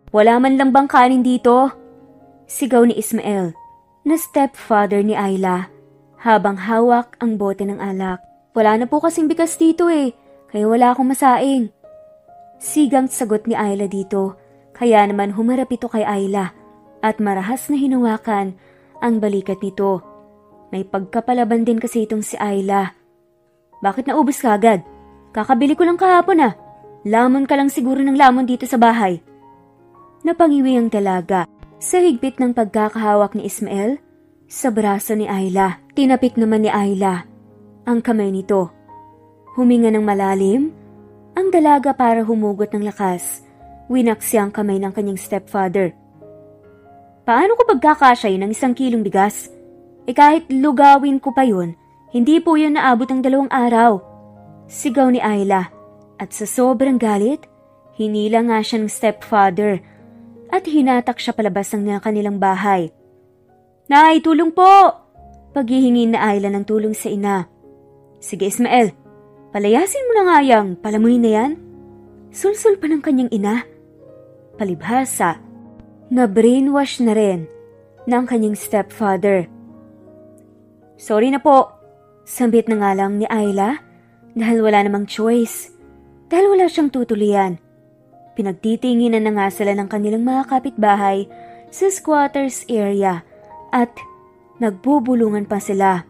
Wala man lang bang kanin dito? Sigaw ni Ismael, na stepfather ni Ayla, habang hawak ang bote ng alak. Wala na po kasing bigas dito kaya wala akong masaing. Sigang sagot ni Ayla dito, kaya naman humarap ito kay Ayla at marahas na hinawakan ang balikat nito. May pagkapalaban din kasi itong si Ayla. Bakit naubos ka agad? Kakabili ko lang kahapon Lamon ka lang siguro ng lamon dito sa bahay. Napangiwi ang dalaga sa higpit ng pagkakahawak ni Ismael sa braso ni Ayla. Tinapik naman ni Ayla ang kamay nito. Huminga ng malalim ang dalaga para humugot ng lakas. Winaksi ang kamay ng kanyang stepfather. Paano ko pagkakasya yun ng 1 kilong bigas? Kahit lugawin ko pa yun, hindi po yun naabot ng 2 araw. Sigaw ni Ayla at sa sobrang galit, hinila nga siya ng stepfather at hinatak siya palabas ng kanilang bahay. Nay, tulong po! Paghihingin na Ayla ng tulong sa ina. Sige Ismael, palayasin mo na nga yang palamunin na yan. Sulsul pa ng kanyang ina. Palibhasa, na brainwash na rin ng kanyang stepfather. Sorry na po, sambit na nga lang ni Ayla dahil wala namang choice. Dahil wala siyang tutulian. Pinagtitinginan na nga sila ng kanilang mga kapitbahay sa squatters area at nagbubulungan pa sila.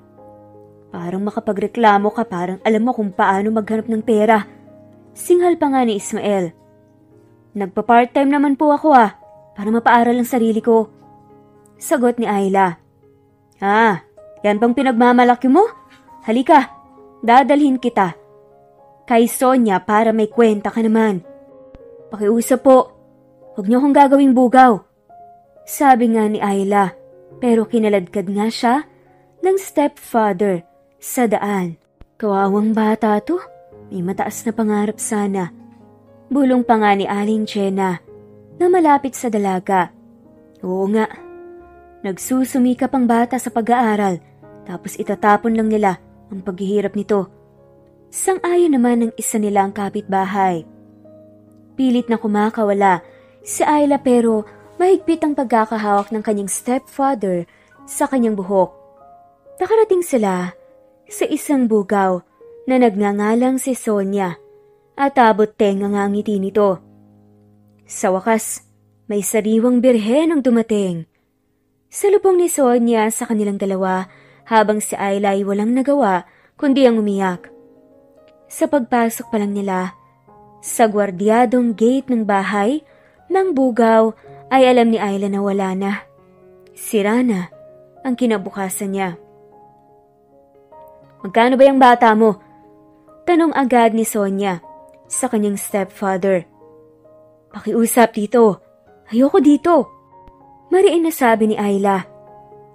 Parang makapagreklamo ka, parang alam mo kung paano maghanap ng pera. Singhal pa nga ni Ismael. Nagpa-part-time naman po ako para mapaaral ang sarili ko. Sagot ni Ayla. Yan bang pinagmamalaki mo? Halika, dadalhin kita kay Sonia para may kwenta ka naman. Pakiusap po, huwag niyo akong gagawing bugaw. Sabi nga ni Ayla, pero kinaladkad nga siya ng stepfather sa daan. Kawawang bata to, may mataas na pangarap sana. Bulong pa nga ni Aling Chena na malapit sa dalaga. Oo nga, nagsusumikap ang bata sa pag-aaral tapos itatapon lang nila ang paghihirap nito. Sang-ayon naman ng isa nilang kapitbahay. Pilit na kumakawala si Ayla pero mahigpit ang pagkakahawak ng kanyang stepfather sa kanyang buhok. Nakarating sila sa isang bugaw na nagngangalang si Sonia at abot tenga nga ang ngiti nito. Sa wakas, may sariwang birhen ang dumating. Salubong ni Sonia sa kanilang dalawa habang si Ayla ay walang nagawa kundi ang umiyak. Sa pagpasok pa lang nila, sa gwardyadong gate ng bahay ng bugaw ay alam ni Ayla na wala na. Sira na ang kinabukasan niya. Magkano ba yung bata mo? Tanong agad ni Sonia sa kanyang stepfather. Pakiusap dito. Ayoko dito. Mariin na sabi ni Ayla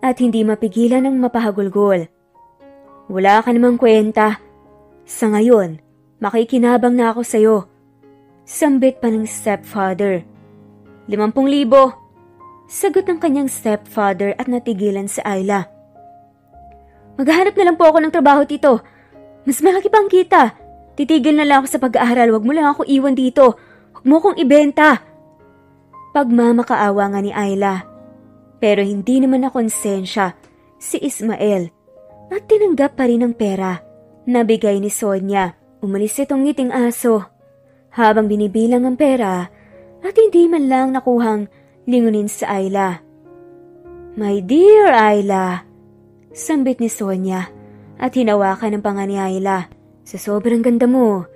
at hindi mapigilan ng mapahagulgol. Wala ka namang kwenta. Sa ngayon, makikinabang na ako sa'yo. Sambit pa ng stepfather. 50,000. Sagot ng kanyang stepfather at natigilan si Ayla. Maghahanap na lang po ako ng trabaho dito. Mas malaki pang kita. Titigil na lang ako sa pag-aaral. Huwag mo lang ako iwan dito. Huwag mo akong ibenta. Pagmamakaawa nga ni Ayla. Pero hindi naman na konsensya si Ismael at tinanggap pa rin ang pera na bigay ni Sonia. Umalis itong ngiting aso habang binibilang ang pera at hindi man lang nakuhang lingunin sa Ayla. My dear Ayla, sambit ni Sonia at hinawakan ng panga ni Ayla. Sa sobrang ganda mo,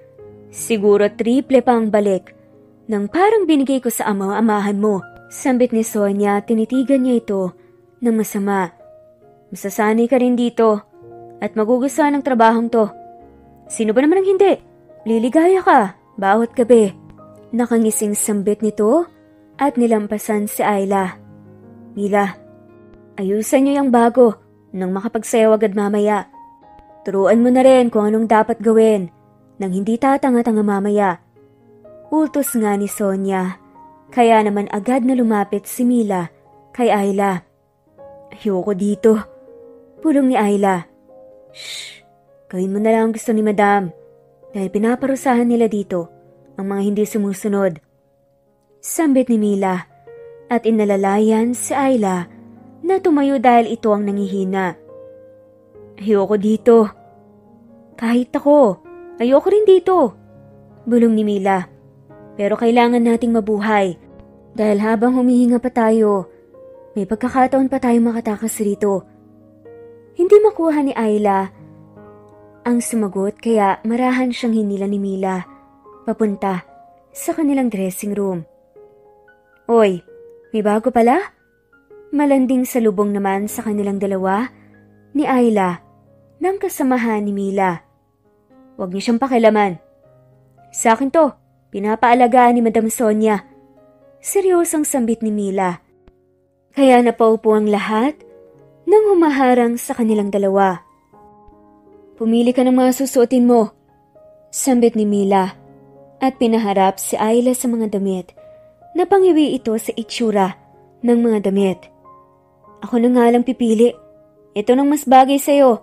siguro triple pa ang balik ng parang binigay ko sa amahan mo. Sambit ni Sonia at tinitigan niya ito ng masama. Masasanay ka rin dito at magugustuhan ng trabahong to. Sino ba naman ang hindi? Liligaya ka bawat gabi. Nakangising sambit nito at nilampasan si Ayla. Mila, ayusan niyo yung bago nang makapagsayaw agad mamaya. Turuan mo na rin kung anong dapat gawin nang hindi tatanga-tanga mamaya. Utos nga ni Sonia, kaya naman agad na lumapit si Mila kay Ayla. Ayoko dito. Pulong ni Ayla. Shh, gawin mo na lang ang gusto ni Madam dahil pinaparusahan nila dito ang mga hindi sumusunod. Sambit ni Mila at inalalayan si Ayla na tumayo dahil ito ang nangihina. Ayoko dito. Kahit ako, ayoko rin dito. Bulong ni Mila. Pero kailangan nating mabuhay dahil habang humihinga pa tayo, may pagkakataon pa tayong makatakas rito. Hindi makuha ni Ayla ang sumagot kaya marahan siyang hinila ni Mila papunta sa kanilang dressing room. Oy, may bago pala? Malanding salubong naman sa kanilang dalawa ni Ayla ng kasamahan ni Mila. Huwag niyo siyang pakialaman. Sa akin to, pinapaalagaan ni Madam Sonia. Seryosang sambit ni Mila. Kaya napaupo ang lahat nang humaharang sa kanilang dalawa. Pumili ka ng mga susuotin mo, sambit ni Mila at pinaharap si Ayla sa mga damit. Napangiwi ito sa itsura ng mga damit. Ako na nga lang pipili. Ito nang mas bagay sa'yo,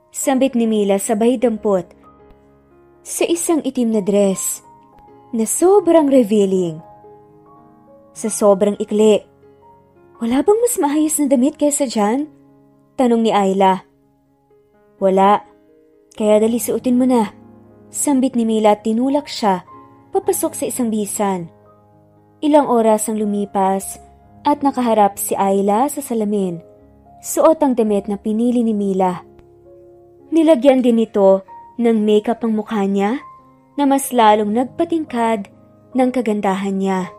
sambit ni Mila sabay dampot sa isang itim na dress na sobrang revealing. Sa sobrang ikli, wala bang mas maayos na damit kaysa dyan? Tanong ni Ayla. Wala, kaya dali suotin mo na, sambit ni Mila at tinulak siya papasok sa isang bisan. Ilang oras ang lumipas at nakaharap si Ayla sa salamin. Suot ang damit na pinili ni Mila. Nilagyan din ito ng makeup ang mukha niya na mas lalong nagpatingkad ng kagandahan niya.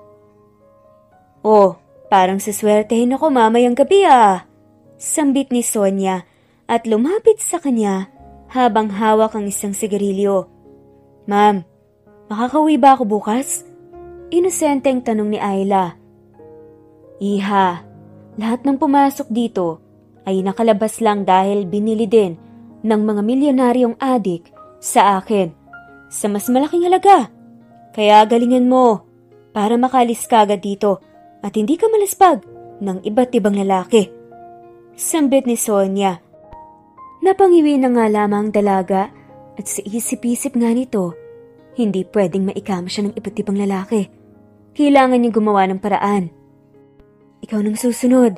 Oh, parang saswertehin ako mamayang gabi sambit ni Sonia at lumapit sa kanya habang hawak ang isang sigarilyo. Ma'am, makakauwi ba ako bukas? Inosenteng tanong ni Ayla. Iha, lahat ng pumasok dito ay nakalabas lang dahil binili din ng mga milyonaryong adik sa akin sa mas malaking halaga. Kaya galingan mo para makalis ka agad dito at hindi ka malaspag ng iba't ibang lalaki. Sambit ni Sonia. Napangiwi na nga lamang dalaga at sa isip-isip nga nito, hindi pwedeng maikama siya ng iba't ibang lalaki. Kailangan niyang gumawa ng paraan. Ikaw nang susunod.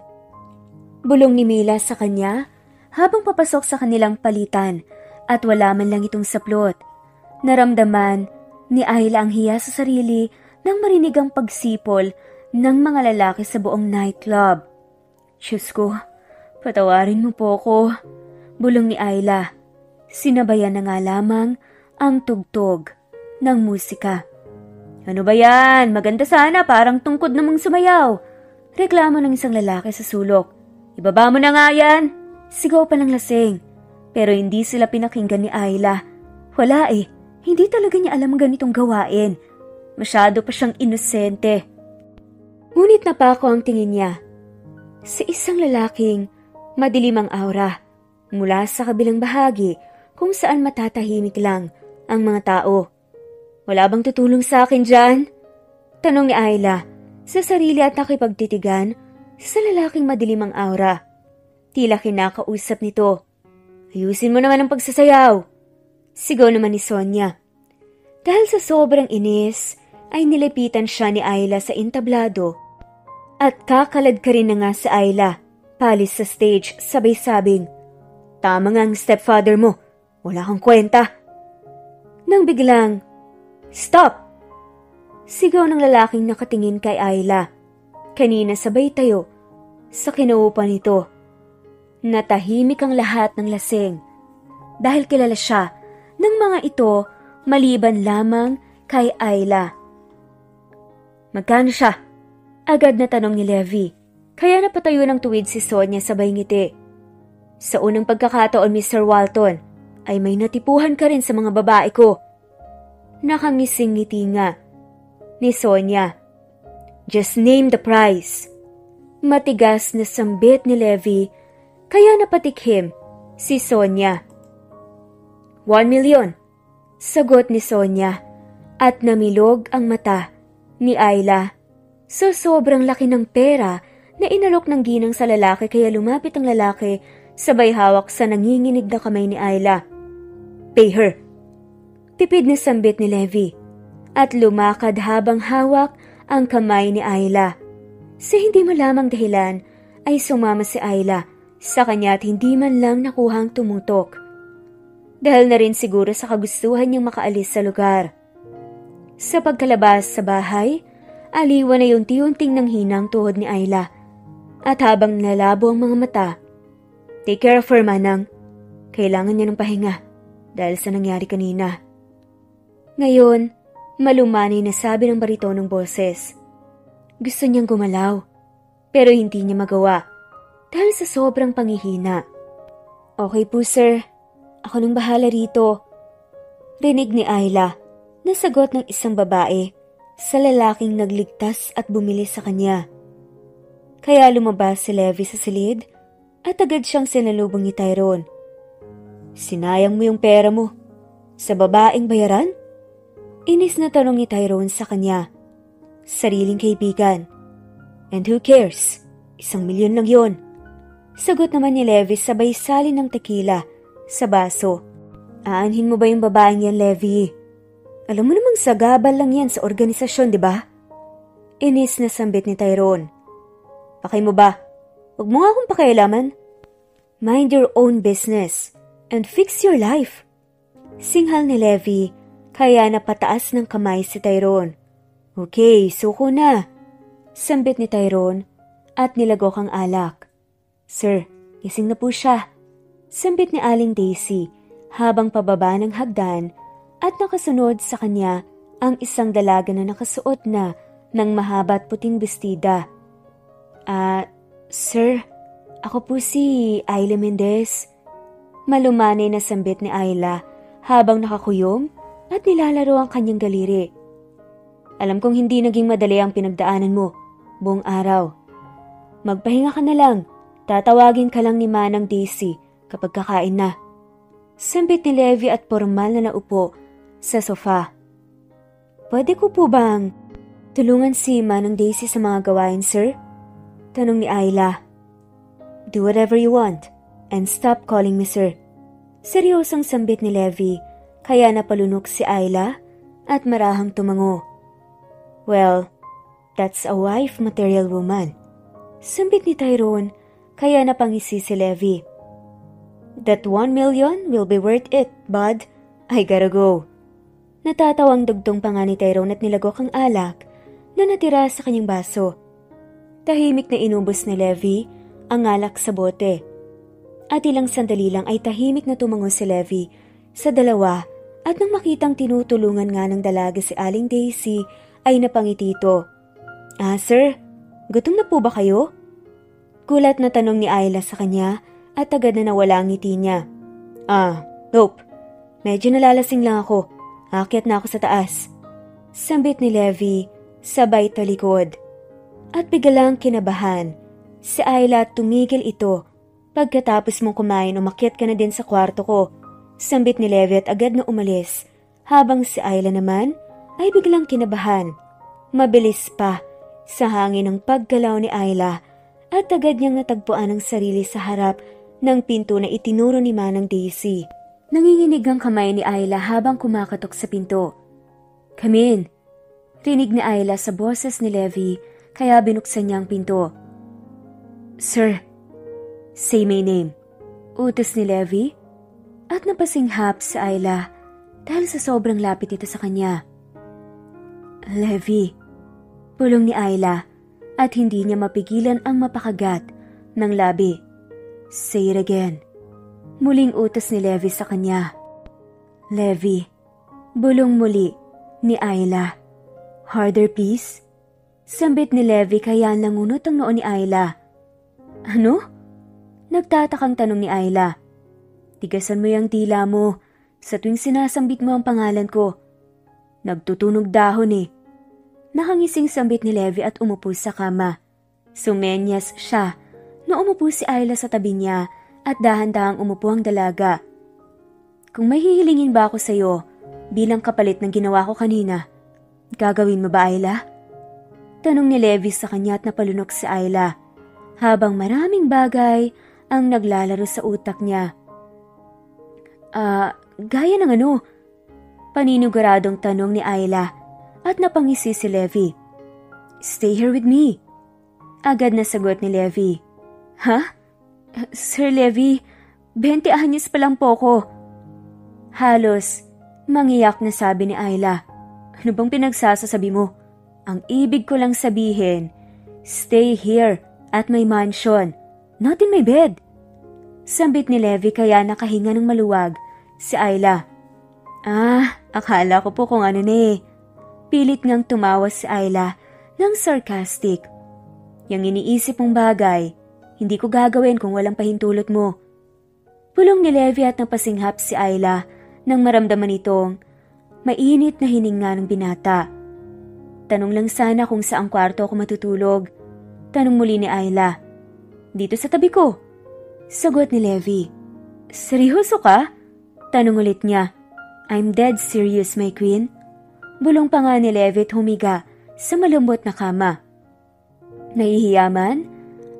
Bulong ni Mila sa kanya habang papasok sa kanilang palitan at wala man lang itong saplot. Naramdaman ni Ayla ang hiya sa sarili nang marinig ang pagsipol ng mga lalaki sa buong nightclub. Diyos ko, patawarin mo po ko. Bulong ni Ayla. Sinabayan na nga lamang ang tugtog ng musika. Ano ba yan? Maganda sana, parang tungkod namang sumayaw. Reklamo ng isang lalaki sa sulok. Ibaba mo na nga yan. Sigaw pa ng lasing. Pero hindi sila pinakinggan ni Ayla. Wala hindi talaga niya alam ganitong gawain. Masyado pa siyang inosente. Ngunit napako ang tingin niya sa isang lalaking madilim ang aura mula sa kabilang bahagi kung saan matatahimik lang ang mga tao. Wala bang tutulong sa akin dyan? Tanong ni Ayla sa sarili at nakipagtitigan sa lalaking madilim ang aura. Tila kinakausap nito. Ayusin mo naman ang pagsasayaw. Sigaw naman ni Sonia. Dahil sa sobrang inis ay nilapitan siya ni Ayla sa entablado at kakalad ka rin na nga sa Ayla palis sa stage sabay sabing, tama nga ang stepfather mo. Wala kang kwenta. Nang biglang, stop! Sigaw ng lalaking nakatingin kay Ayla. Kanina sabay tayo sa kinauupan nito. Natahimik ang lahat ng lasing dahil kilala siya ng mga ito maliban lamang kay Ayla. Magkano siya? Agad na tanong ni Levi. Kaya napatayo ng tuwid si Sonia sabay ngiti. Sa unang pagkakataon, Mr. Walton, ay may natipuhan ka rin sa mga babae ko. Nakangising ngiti nga ni Sonia. Just name the price. Matigas na sambit ni Levi, kaya napatikhim si Sonia. 1 million, sagot ni Sonia at namilog ang mata ni Ayla. So sobrang laki ng pera na inalok ng ginang sa lalaki kaya lumapit ang lalaki sabay hawak sa nanginginig na kamay ni Ayla. Pay her. Tipid na sambit ni Levi at lumakad habang hawak ang kamay ni Ayla. Sa hindi malamang dahilan ay sumama si Ayla sa kanya at hindi man lang nakuhang tumutok. Dahil na rin siguro sa kagustuhan niyang makaalis sa lugar. Sa pagkalabas sa bahay, aliwan ay unti-unting nanghinang tuhod ni Ayla. At habang nalabo ang mga mata, "Take care of her, Manang. Kailangan niya ng pahinga dahil sa nangyari kanina." Ngayon, malumanay na sabi ng baritonong boses. Gusto niyang gumalaw, pero hindi niya magawa dahil sa sobrang panghihina. "Okay po, sir. Ako nang bahala rito." Rinig ni Ayla na sagot ng isang babae sa lalaking nagligtas at bumili sa kanya. Kaya lumabas si Levi sa silid at agad siyang sinalubong ni Tyrone. "Sinayang mo yung pera mo sa babaeng bayaran?" Inis na tanong ni Tyrone sa kanya. "Sariling kaibigan. And who cares? 1,000,000 lang yon." Sagot naman ni Levi sabay sali ng tequila sa baso. "Aanhin mo ba yung babaeng yan, Levi? Alam mo namang sagabal lang yan sa organisasyon, di ba?" Inis na sambit ni Tyrone. "Pakay mo ba? Huwag mo nga akong pakialaman. Mind your own business and fix your life." Singhal ni Levi, kaya napataas ng kamay si Tyrone. "Okay, suko na." Sambit ni Tyrone at nilagok ang alak. "Sir, gising na po siya." Sambit ni Aling Daisy habang pababa ng hagdan at nakasunod sa kanya ang isang dalaga na nakasuot na ng mahaba at puting bestida. Sir, ako po si Ayla Mendez." Malumanay na sambit ni Ayla habang nakakuyom at nilalaro ang kanyang daliri. "Alam kong hindi naging madali ang pinagdaanan mo buong araw. Magpahinga ka na lang. Tatawagin ka lang ni Manang Daisy kapag kakain na." Sambit ni Levi at formal na naupo sa sofa. "Pwede ko po bang tulungan si Manang Daisy sa mga gawain, sir?" Tanong ni Ayla. "Do whatever you want and stop calling me sir." Seryosang sambit ni Levi, kaya napalunok si Ayla at marahang tumango. "Well, that's a wife material woman." Sambit ni Tyrone, kaya napangisi si Levi. "That 1,000,000 will be worth it, bud. I gotta go." Natatawang dugtong pa nga ni Tyrone at nilagok ang alak na natira sa kanyang baso. Tahimik na inubos ni Levi ang alak sa bote. At ilang sandali lang ay tahimik na tumango si Levi sa dalawa at nang makitang tinutulungan nga ng dalaga si Aling Daisy ay napangiti ito. Sir, gutom na po ba kayo?" Gulat na tanong ni Ayla sa kanya at agad na nawala ang ngiti niya. Nope. Medyo nalalasing lang ako. Aakyat na ako sa taas." Sambit ni Levi, sabay talikod. At biglang kinabahan. Si Ayla tumigil ito. "Pagkatapos mong kumain, umakyat ka na din sa kwarto ko." Sambit ni Levi at agad na umalis. Habang si Ayla naman ay biglang kinabahan. Mabilis pa sa hangin ng paggalaw ni Ayla at agad niyang natagpuan ang sarili sa harap ng pinto na itinuro ni Manang Daisy. Nanginginig ang kamay ni Ayla habang kumakatok sa pinto. "Come in." Rinig ni Ayla sa boses ni Levi, kaya binuksan niya ang pinto. "Sir, say my name." Utos ni Levi at napasinghap si Ayla dahil sa sobrang lapit ito sa kanya. "Levi." Pulong ni Ayla at hindi niya mapigilan ang mapakagat ng labi. "Say it again." Muling utos ni Levi sa kanya. "Levi." Bulong muli ni Ayla. "Harder please." Sambit ni Levi kaya nangunot ang noo ni Ayla. "Ano?" Nagtatakang tanong ni Ayla. "Tigasan mo yung tila mo sa tuwing sinasambit mo ang pangalan ko. Nagtutunog dahon eh." Nakangising sambit ni Levi at umupo sa kama. Sumenyas siya na umupo si Ayla sa tabi niya at dahan-dahang umupo ang dalaga. "Kung may hihilingin ba ako sa'yo bilang kapalit ng ginawa ko kanina, gagawin mo ba, Ayla?" Tanong ni Levi sa kanya at napalunok si Ayla, habang maraming bagay ang naglalaro sa utak niya. Gaya ng ano?" Paniniguradong tanong ni Ayla at napangisi si Levi. Stay here with me. Agad na sagot ni Levi. Ha? Sir Levi, 20 anyos pa lang po ko. Halos mangiyak na sabi ni Ayla. Ano bang pinagsasasabi mo? Ang ibig ko lang sabihin, stay here at my mansion, not in my bed. Sambit ni Levi kaya nakahinga ng maluwag si Ayla. Akala ko po kung ano na eh. Pilit ngang tumawa si Ayla ng sarcastic. Yang iniisip mong bagay, hindi ko gagawin kung walang pahintulot mo. Pulong ni Levi at napasinghap si Ayla nang maramdaman itong mainit na hininga ng binata. Tanong lang sana kung saang kwarto ako matutulog. Tanong muli ni Ayla. Dito sa tabi ko. Sagot ni Levi. Seryoso ka? Tanong ulit niya. I'm dead serious, my queen. Bulong pa nga ni Levi at humiga sa malambot na kama. Nahihiyaman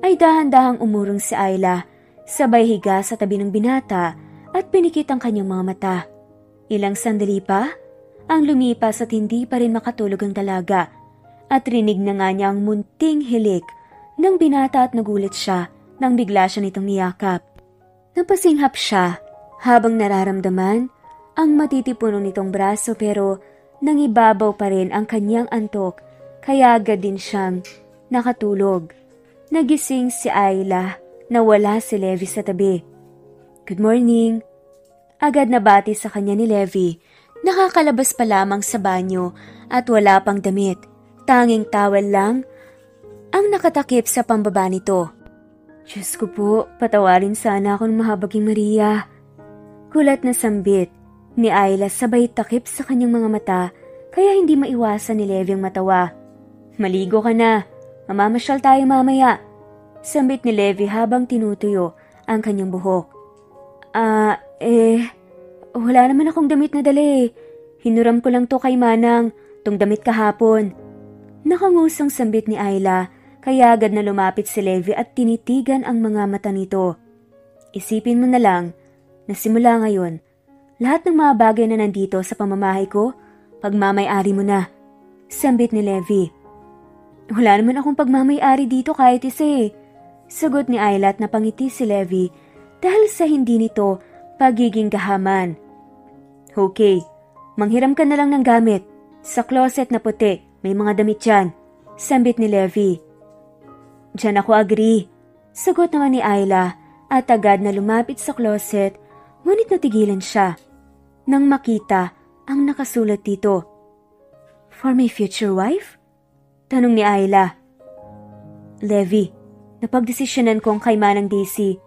ay dahan-dahang umurong si Ayla, sabay higa sa tabi ng binata at pinikit ang kanyang mga mata. Ilang sandali pa, ang lumipas at hindi pa rin makatulog ang dalaga at rinig na nga niya ang munting hilik ng binata at nagulat siya nang bigla siya nitong niyakap. Napasinghap siya habang nararamdaman ang matitipuno nitong braso pero nangibabaw pa rin ang kanyang antok kaya agad din siyang nakatulog. Nagising si Ayla na wala si Levi sa tabi. Good morning. Agad na bati sa kanya ni Levi. Nakakalabas pa lamang sa banyo at wala pang damit. Tanging towel lang ang nakatakip sa pambaba nito. Diyos ko po, patawarin sana ako ng mahabaging Maria. Kulat na sambit ni Ayla sabay takip sa kanyang mga mata kaya hindi maiwasan ni Levi ang matawa. Maligo ka na, mamamasyal tayo mamaya. Sambit ni Levi habang tinutuyo ang kanyang buhok. Wala naman akong damit na dala eh. Hinuram ko lang to kay Manang, tong damit kahapon. Nakangusang sambit ni Ayla, kaya agad na lumapit si Levi at tinitigan ang mga mata nito. Isipin mo na lang na simula ngayon, lahat ng mga bagay na nandito sa pamamahay ko, pagmamay-ari mo na. Sambit ni Levi. Wala naman akong pagmamay-ari dito kahit isa eh. Sagot ni Ayla at napangiti si Levi dahil sa hindi nito pagiging gahaman. Okay, manghiram ka na lang ng gamit. Sa closet na puti, may mga damit dyan. Sambit ni Levi. Diyan ako agree. Sagot naman ni Ayla at agad na lumapit sa closet, ngunit natigilan siya nang makita ang nakasulat dito. For my future wife? Tanong ni Ayla. Levi, napagdesisyonan kong kay Manang Daisy.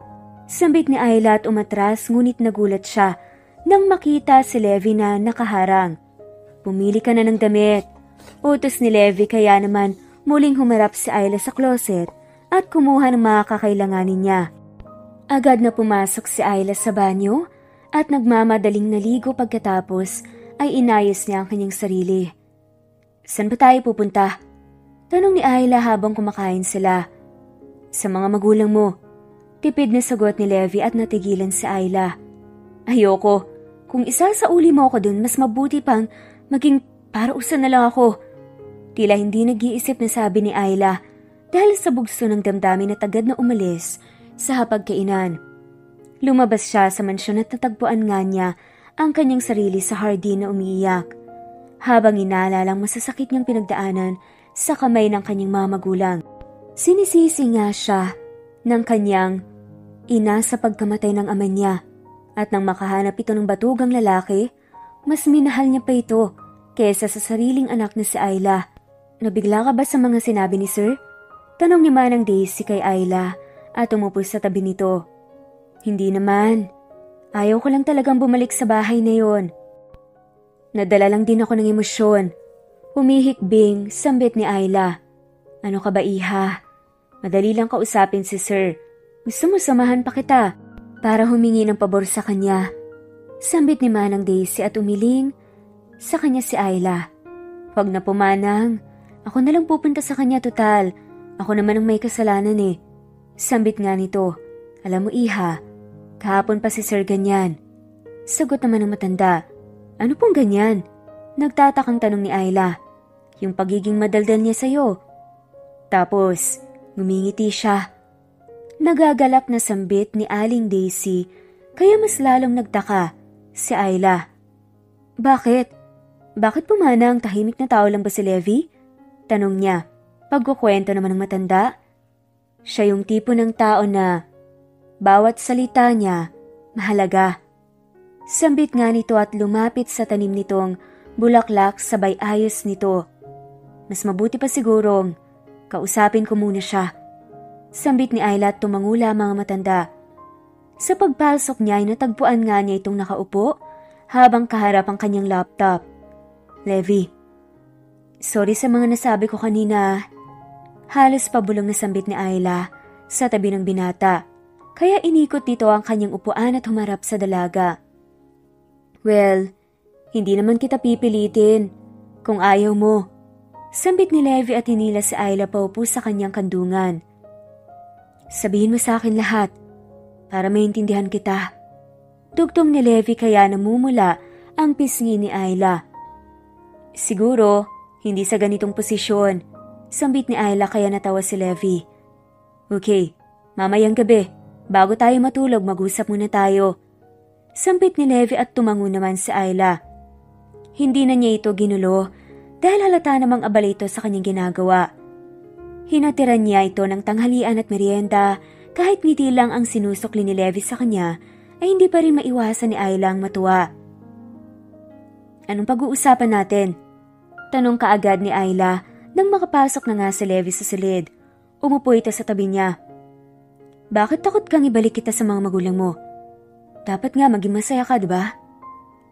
Sambit ni Ayla at umatras ngunit nagulat siya nang makita si Levi na nakaharang. Pumili ka na ng damit. Utos ni Levi kaya naman muling humarap si Ayla sa closet at kumuha ng mga kakailanganin niya. Agad na pumasok si Ayla sa banyo at nagmamadaling naligo pagkatapos ay inayos niya ang kanyang sarili. Saan ba tayo pupunta? Tanong ni Ayla habang kumakain sila. Sa mga magulang mo. Tipid na sagot ni Levi at natigilan si Ayla. Ayoko. Kung isasauli mo ako dun, mas mabuti pang maging parausan na lang ako. Tila hindi nag-iisip na sabi ni Ayla dahil sa bugso ng damdamin at agad na umalis sa hapagkainan. Lumabas siya sa mansyon at natagpuan nga niya ang kanyang sarili sa hardin na umiiyak. Habang inaalala ang masasakit niyang pinagdaanan sa kamay ng kanyang mga magulang. Sinisisi nga siya ng kanyang ina sa pagkamatay ng ama niya at nang makahanap ito ng batugang lalaki, mas minahal niya pa ito kaysa sa sariling anak na si Ayla. Nabigla ka ba sa mga sinabi ni Sir? Tanong ni Manang Daisy kay Ayla at umupo sa tabi nito. Hindi naman. Ayaw ko lang talagang bumalik sa bahay na yon. Nadala lang din ako ng emosyon. Humihikbing, sambit ni Ayla. Ano ka ba, iha? Madali lang kausapin si Sir. Gusto mo samahan pa kita para humingi ng pabor sa kanya. Sambit ni Manang Daisy at umiling sa kanya si Ayla. Huwag na po, Manang. Ako na lang pupunta sa kanya total. Ako naman ang may kasalanan eh. Sambit nga nito. Alam mo, iha, kahapon pa si Sir ganyan. Sagot naman ng matanda. Ano pong ganyan? Nagtatakang tanong ni Ayla. Yung pagiging madaldal niya sa'yo. Tapos, ngumingiti siya. Nagagalak na sambit ni Aling Daisy, kaya mas lalong nagtaka si Ayla. Bakit? Bakit pumana ang tahimik na tao lang ba si Levi? Tanong niya, pagkukwento naman ng matanda. Siya yung tipo ng tao na bawat salita niya mahalaga. Sambit nga nito at lumapit sa tanim nitong bulaklak sabay ayos nito. Mas mabuti pa sigurong kausapin ko muna siya. Sambit ni Ayla at tumangula mga matanda. Sa pagpasok niya ay natagpuan nga niya itong nakaupo habang kaharap ang kanyang laptop. Levi, sorry sa mga nasabi ko kanina. Halos pabulong na sambit ni Ayla sa tabi ng binata, kaya inikot nito ang kanyang upuan at humarap sa dalaga. Well, hindi naman kita pipilitin kung ayaw mo. Sambit ni Levi at hinila si Ayla paupo sa kanyang kandungan. Sabihin mo sa akin lahat para maintindihan kita. Dugtong ni Levi kaya namumula ang pisngi ni Ayla. Siguro, hindi sa ganitong posisyon. Sambit ni Ayla kaya natawa si Levi. Okay, mamayang gabi, bago tayo matulog mag-usap muna tayo. Sambit ni Levi at tumango naman si Ayla. Hindi na niya ito ginulo dahil halata namang abala ito sa kanyang ginagawa. Hinatiran niya ito ng tanghalian at merienda kahit ngiti lang ang sinusukli ni Levi sa kanya ay hindi pa rin maiwasan ni Ayla ang matuwa. Anong pag-uusapan natin? Tanong kaagad ni Ayla nang makapasok na nga si Levi sa silid. Umupo ito sa tabi niya. Bakit takot kang ibalik kita sa mga magulang mo? Dapat nga maging masaya ka, diba?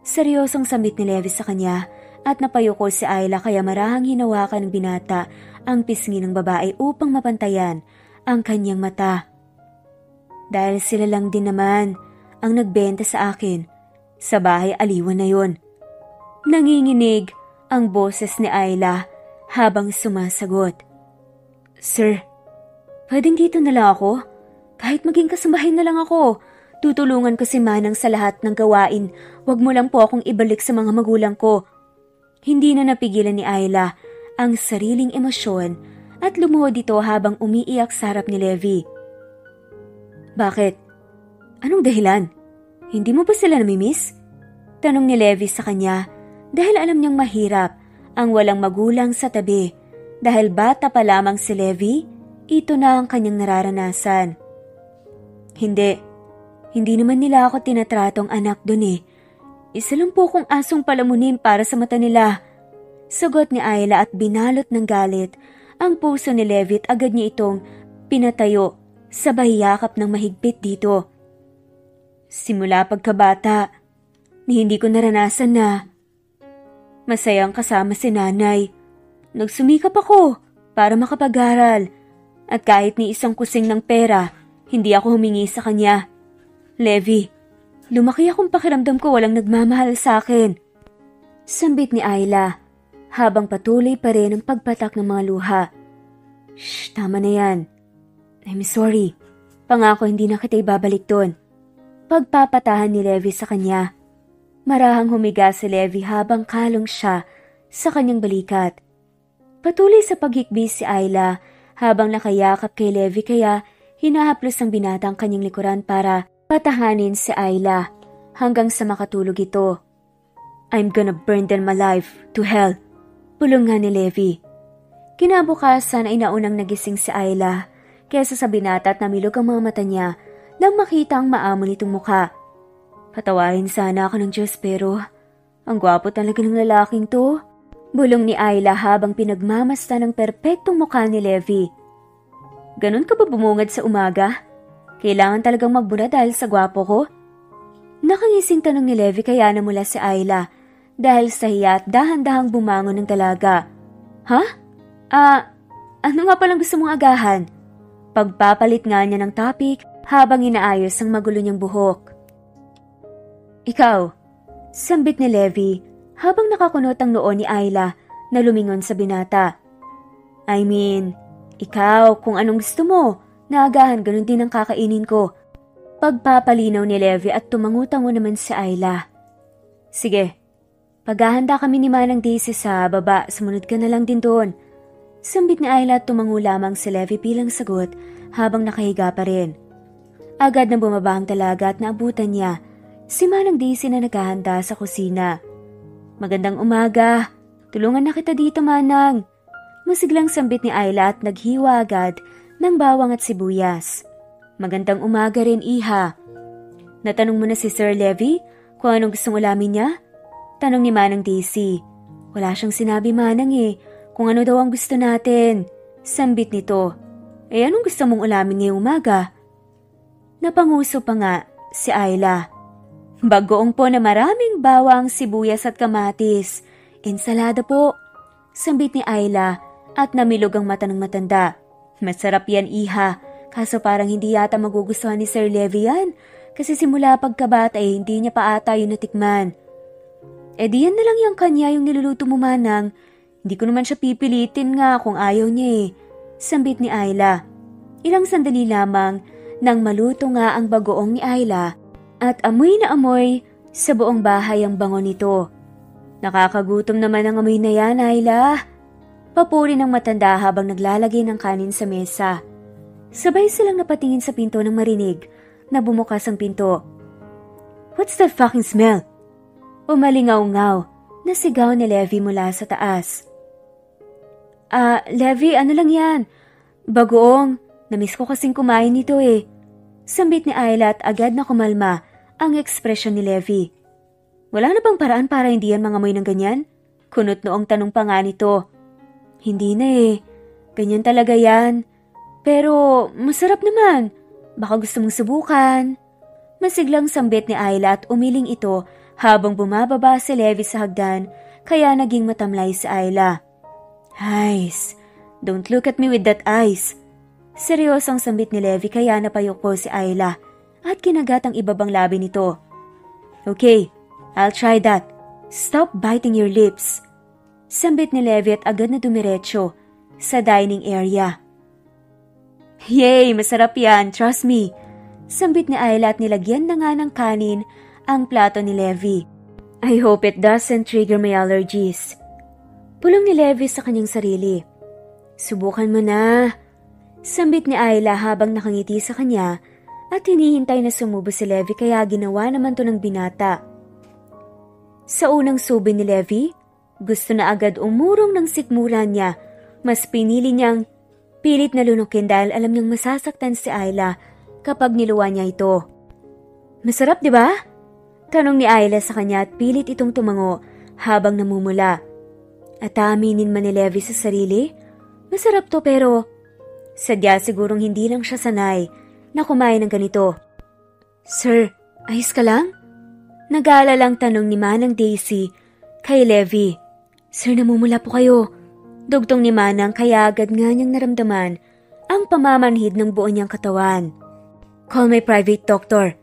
Seryosong sambit ni Levi sa kanya at napayuko si Ayla kaya marahang hinawakan ng binata ang pisngi ng babae upang mapantayan ang kanyang mata. Dahil sila lang din naman ang nagbenta sa akin, sa bahay aliwan na yon. Nanginginig ang boses ni Ayla habang sumasagot. Sir, pwedeng dito na lang ako? Kahit maging kasambahay na lang ako. Tutulungan ko si Manang sa lahat ng gawain. Huwag mo lang po akong ibalik sa mga magulang ko. Hindi na napigilan ni Ayla ang sariling emosyon at lumuhod ito habang umiiyak sa harap ni Levi. Bakit? Anong dahilan? Hindi mo ba sila namimiss? Tanong ni Levi sa kanya dahil alam niyang mahirap ang walang magulang sa tabi. Dahil bata pa lamang si Levi, ito na ang kanyang nararanasan. Hindi naman nila ako tinatratong anak dun eh. Isa lang po kong asong palamunin para sa mata nila. Sagot ni Ayla at binalot ng galit ang puso ni Levi at agad niya itong pinatayo sabay yakap ng mahigpit dito. Simula pagkabata, ni hindi ko naranasan na masayang kasama si nanay. Nagsumikap ako para makapag-aral at kahit ni isang kusing ng pera, hindi ako humingi sa kanya. Levi, lumaki akong pakiramdam ko walang nagmamahal sa akin. Sambit ni Ayla habang patuloy pa rin ang pagpatak ng mga luha. Shh, tama na yan. I'm sorry. Pangako hindi na kita ibabalik doon. Pagpapatahan ni Levi sa kanya. Marahang humiga si Levi habang kalong siya sa kanyang balikat. Patuloy sa paghikbi si Ayla habang nakayakap kay Levi kaya hinahaplos ng binata ang kanyang likuran para patahanin si Ayla hanggang sa makatulog ito. I'm gonna burn them alive to hell. Pulong nga ni Levi. Kinabukasan ay naunang nagising si Ayla kaysa sa binata at namilog ang mga mata niya nang makita ang maamon nitong mukha. Patawarin sana ako ng Diyos pero ang gwapo talaga ng lalaking to. Bulong ni Ayla habang pinagmamasta ng perpektong mukha ni Levi. Ganon ka ba bumungad sa umaga? Kailangan talagang magbuna dahil sa gwapo ko? Nakangising tanong ni Levi kaya namula si Ayla dahil sa hiya at dahan-dahang bumangon ng dalaga. Ha? Ano nga palang gusto mong agahan? Pagpapalit nga niya ng topic habang inaayos ang magulo niyang buhok. Ikaw, sambit ni Levi habang nakakunot ang noo ni Ayla na lumingon sa binata. I mean, ikaw kung anong gusto mo, naagahan ganun din ang kakainin ko. Pagpapalinaw ni Levi at tumangutango naman si Ayla. Sige, paghahanda kami ni Manang Daisy sa baba, sumunod ka na lang din doon. Sambit ni Ayla at tumango lamang si Levi bilang sagot habang nakahiga pa rin. Agad na bumaba ang dalaga at naabutan niya si Manang Daisy na naghahanda sa kusina. "Magandang umaga. Tulungan na kita dito, Manang." Masiglang sambit ni Ayla at naghiwa agad ng bawang at sibuyas. "Magandang umaga rin, Iha." "Natanong mo na si Sir Levi kung anong gustong ulamin niya?" Tanong ni Manang Daisy. "Wala siyang sinabi, Manang kung ano daw ang gusto natin." Sambit nito. "Anong gusto mong ulamin ngayong umaga?" Napanguso pa nga si Ayla. "Bagoong po na maraming bawang, sibuyas at kamatis. Ensalada po." Sambit ni Ayla at namilog ang mata ng matanda. "Masarap yan, Iha. Kaso parang hindi yata magugustuhan ni Sir Levi yan. Kasi simula pagkabata hindi niya pa ata yun natikman." "Diyan na lang yung kanya yung niluluto mo, Manang. Hindi ko naman siya pipilitin nga kung ayaw niya Sambit ni Ayla. Ilang sandali lamang nang maluto nga ang bagoong ni Ayla at amoy na amoy sa buong bahay ang bango nito. "Nakakagutom naman ang amoy na yan, Ayla." Papuri ng matanda habang naglalagay ng kanin sa mesa. Sabay silang napatingin sa pinto nang marinig na bumukas ang pinto. "What's that fucking smell?" Umalingaw-ngaw na sigaw ni Levi mula sa taas. Levi, ano lang yan? Bagoong, namiss ko kasing kumain nito Sambit ni Ayla at agad na kumalma ang ekspresyon ni Levi. "Wala na bang paraan para hindi yan mangamoy ng ganyan?" Kunot noong tanong pa nga nito. "Hindi na ganyan talaga yan. Pero masarap naman, baka gusto mong subukan." Masiglang sambit ni Ayla at umiling ito habang bumababa si Levi sa hagdan kaya naging matamlay si Ayla. "Eyes, don't look at me with that eyes." Seryosong sambit ni Levi kaya napayuko si Ayla at kinagat ang ibabang labi nito. "Okay, I'll try that. Stop biting your lips." Sambit ni Levi at agad na dumiretso sa dining area. "Yay, masarap yan, trust me." Sambit ni Ayla at nilagyan na nga ng kanin ang plato ni Levi. "I hope it doesn't trigger my allergies." Pulong ni Levi sa kanyang sarili. "Subukan mo na." Sambit ni Ayla habang nakangiti sa kanya at hinihintay na sumubo si Levi kaya ginawa naman to ng binata. Sa unang subi ni Levi, gusto na agad umurong ng sikmuran niya. Mas pinili niyang pilit na lunukin dahil alam niyang masasaktan si Ayla kapag niluwa niya ito. "Masarap, di ba?" Tanong ni Ayla sa kanya at pilit itong tumango habang namumula. At aminin man ni Levi sa sarili, masarap to pero sadya sigurong hindi lang siya sanay na kumain ng ganito. "Sir, ayos ka lang?" Nag-aalalang tanong ni Manang Daisy kay Levi. "Sir, namumula po kayo." Dugtong ni Manang kaya agad nga niyang naramdaman ang pamamanhid ng buo niyang katawan. "Call my private doctor."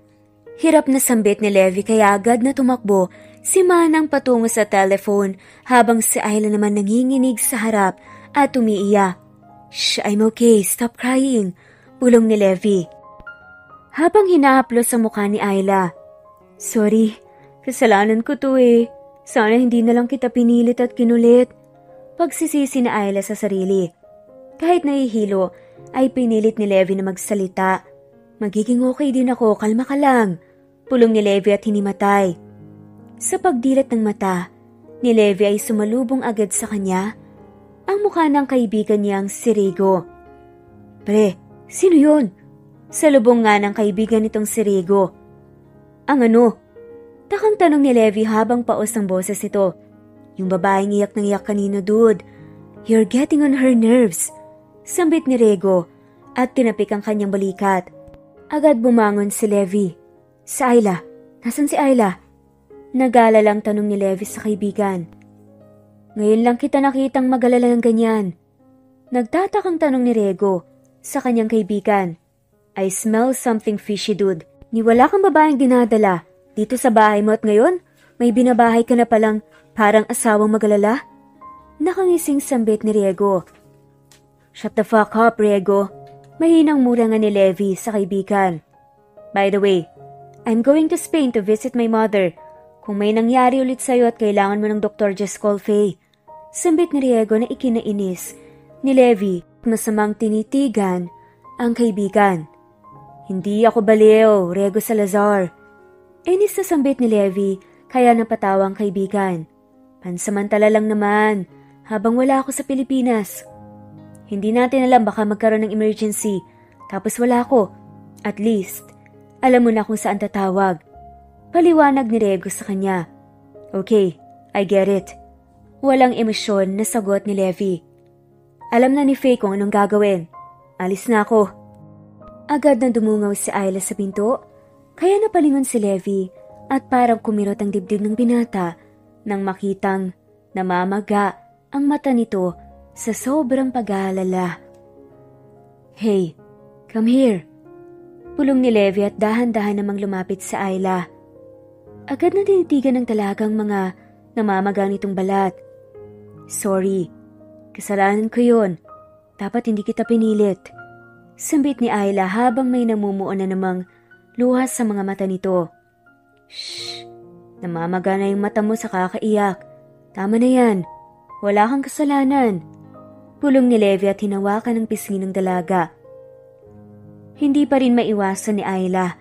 Hirap na sambit ni Levi kaya agad na tumakbo si Manang patungo sa telephone habang si Ayla naman nanginginig sa harap at umiiyak. "Shh, I'm okay. Stop crying." Pulong ni Levi. Habang hinahaplos ang mukha ni Ayla. "Sorry, kasalanan ko to Sana hindi na lang kita pinilit at kinulit." Pagsisisi ni Ayla sa sarili. Kahit nahihilo, ay pinilit ni Levi na magsalita. "Magiging okay din ako, kalma ka lang." Pulong ni Levi at hinimatay. Sa pagdilat ng mata, ni Levi ay sumalubong agad sa kanya ang mukha ng kaibigan niyang si Rigo. "Pre, sino yun?" Salubong nga ng kaibigan nitong si Rigo. "Ang ano?" Takang tanong ni Levi habang paos ang boses ito. "Yung babaeng iyak ng iyak kanino, dude. You're getting on her nerves." Sambit ni Rigo at tinapik ang kanyang balikat. Agad bumangon si Levi. "Si Ayla, nasan si Ayla?" Nag-aalalang tanong ni Levi sa kaibigan. "Ngayon lang kita nakitang mag-alala ng ganyan." Nagtatakang tanong ni Rego sa kanyang kaibigan. "I smell something fishy, dude. Ni wala kang babaeng dinadala dito sa bahay mo at ngayon may binabahay ka na palang parang asawang mag-alala?" Nakangising sambit ni Rego. "Shut the fuck up, Rego." Mahinang mura nga ni Levi sa kaibigan. "By the way, I'm going to Spain to visit my mother. Kung may nangyari ulit sa'yo at kailangan mo ng Dr. just call Faye." Sambit ni Riego na ikinainis ni Levi. Masamang tinitigan ang kaibigan. Hindi ako baliw, Rego Salazar. Inis na sambit ni Levi kaya napatawa ang kaibigan. Pansamantala lang naman habang wala ako sa Pilipinas. Hindi natin alam baka magkaroon ng emergency tapos wala ako. At least, alam mo na kung saan tatawag. Paliwanag ni Rego sa kanya. Okay, I get it. Walang emosyon na sagot ni Levi. Alam na ni Faye kung anong gagawin. Alis na ako. Agad na dumungaw si Ayla sa pinto, kaya napalingon si Levi at parang kumirot ang dibdib ng binata nang makitang namamaga ang mata nito sa sobrang pag-aalala. Hey, come here. Pulong ni Levi at dahan-dahan namang lumapit sa Ayla. Agad na tinitigan ng dalagang mga namamaga nitong balat. Sorry. Kasalanan ko yun. Dapat hindi kita pinilit. Sambit ni Ayla habang may namumuo na namang luhas sa mga mata nito. Shh! Namamaga na yung mata mo sa kakaiyak. Tama na yan. Wala kang kasalanan. Pulong ni Levi at hinawakan ng pisngi ng dalaga. Hindi pa rin maiwasan ni Ayla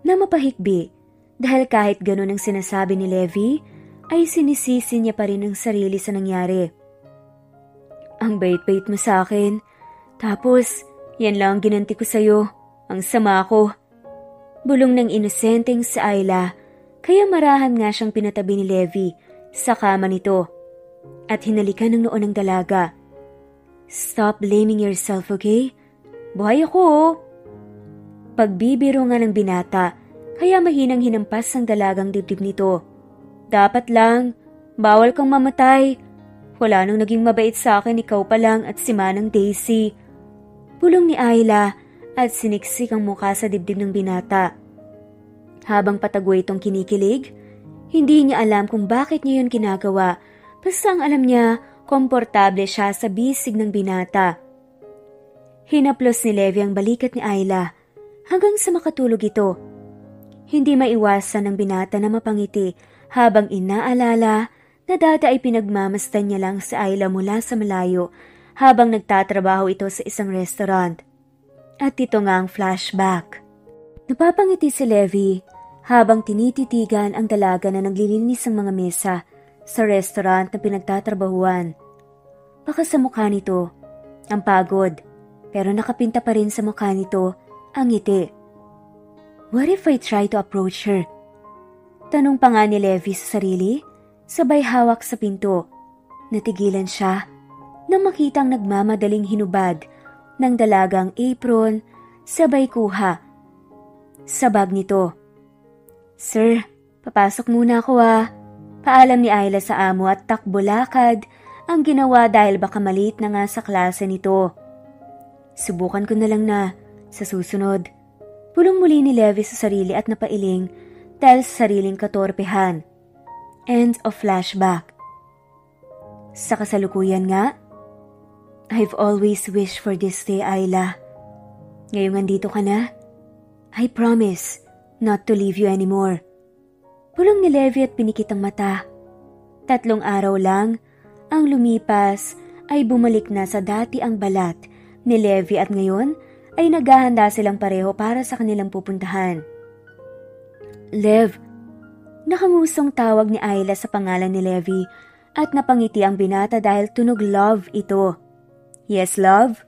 na mapahikbi dahil kahit ganun ang sinasabi ni Levi ay sinisisi niya pa rin ang sarili sa nangyari. Ang bait-bait mo sa akin. Tapos, yan lang ang ginanti ko sa'yo. Ang sama ko. Bulong ng inosenteng si Ayla, kaya marahan nga siyang pinatabi ni Levi sa kama nito at hinalikan ng noo ng dalaga. Stop blaming yourself, okay? Buhay ako, oh. Pagbibiro nga ng binata, kaya mahinang hinampas ang dalagang dibdib nito. Dapat lang, bawal kang mamatay. Wala nang naging mabait sa akin, ikaw pa lang at si Manang Daisy. Pulong ni Ayla at siniksik ang mukha sa dibdib ng binata. Habang patago itong kinikilig, hindi niya alam kung bakit niya yun ginagawa. Basta ang alam niya, komportable siya sa bisig ng binata. Hinaplos ni Levi ang balikat ni Ayla hanggang sa makatulog ito. Hindi maiwasan ng binata na mapangiti habang inaalala na dati ay pinagmamasdan niya lang si Ayla mula sa malayo habang nagtatrabaho ito sa isang restaurant. At ito nga ang flashback. Napapangiti si Levi habang tinititigan ang dalaga na naglilinis ng mga mesa sa restaurant na pinagtatrabahuan. Baka sa mukha nito, ang pagod, pero nakapinta pa rin sa mukha nito ang ngiti. What if I try to approach her? Tanong pa nga ni Levi sa sarili, sabay hawak sa pinto. Natigilan siya nang makitang nagmamadaling hinubad ng dalagang apron, sabay kuha sa bag nito. Sir, papasok muna ako ah. Paalam ni Ayla sa amo at takbo lakad ang ginawa dahil baka maliit na nga sa klase nito. Subukan ko na lang na sa susunod. Pulong muli ni Levi sa sarili at napailing dahil sa sariling katorpehan. End of flashback. Sa kasalukuyan nga, I've always wished for this day, Ayla. Ngayong andito ka na, I promise not to leave you anymore. Pulong ni Levi at pinikit ang mata. 3 araw lang ang lumipas ay bumalik na sa dati ang balat ni Levi at ngayon ay naghahanda silang pareho para sa kanilang pupuntahan. Lev, nakangusong tawag ni Ayla sa pangalan ni Levi at napangiti ang binata dahil tunog love ito. Yes, love?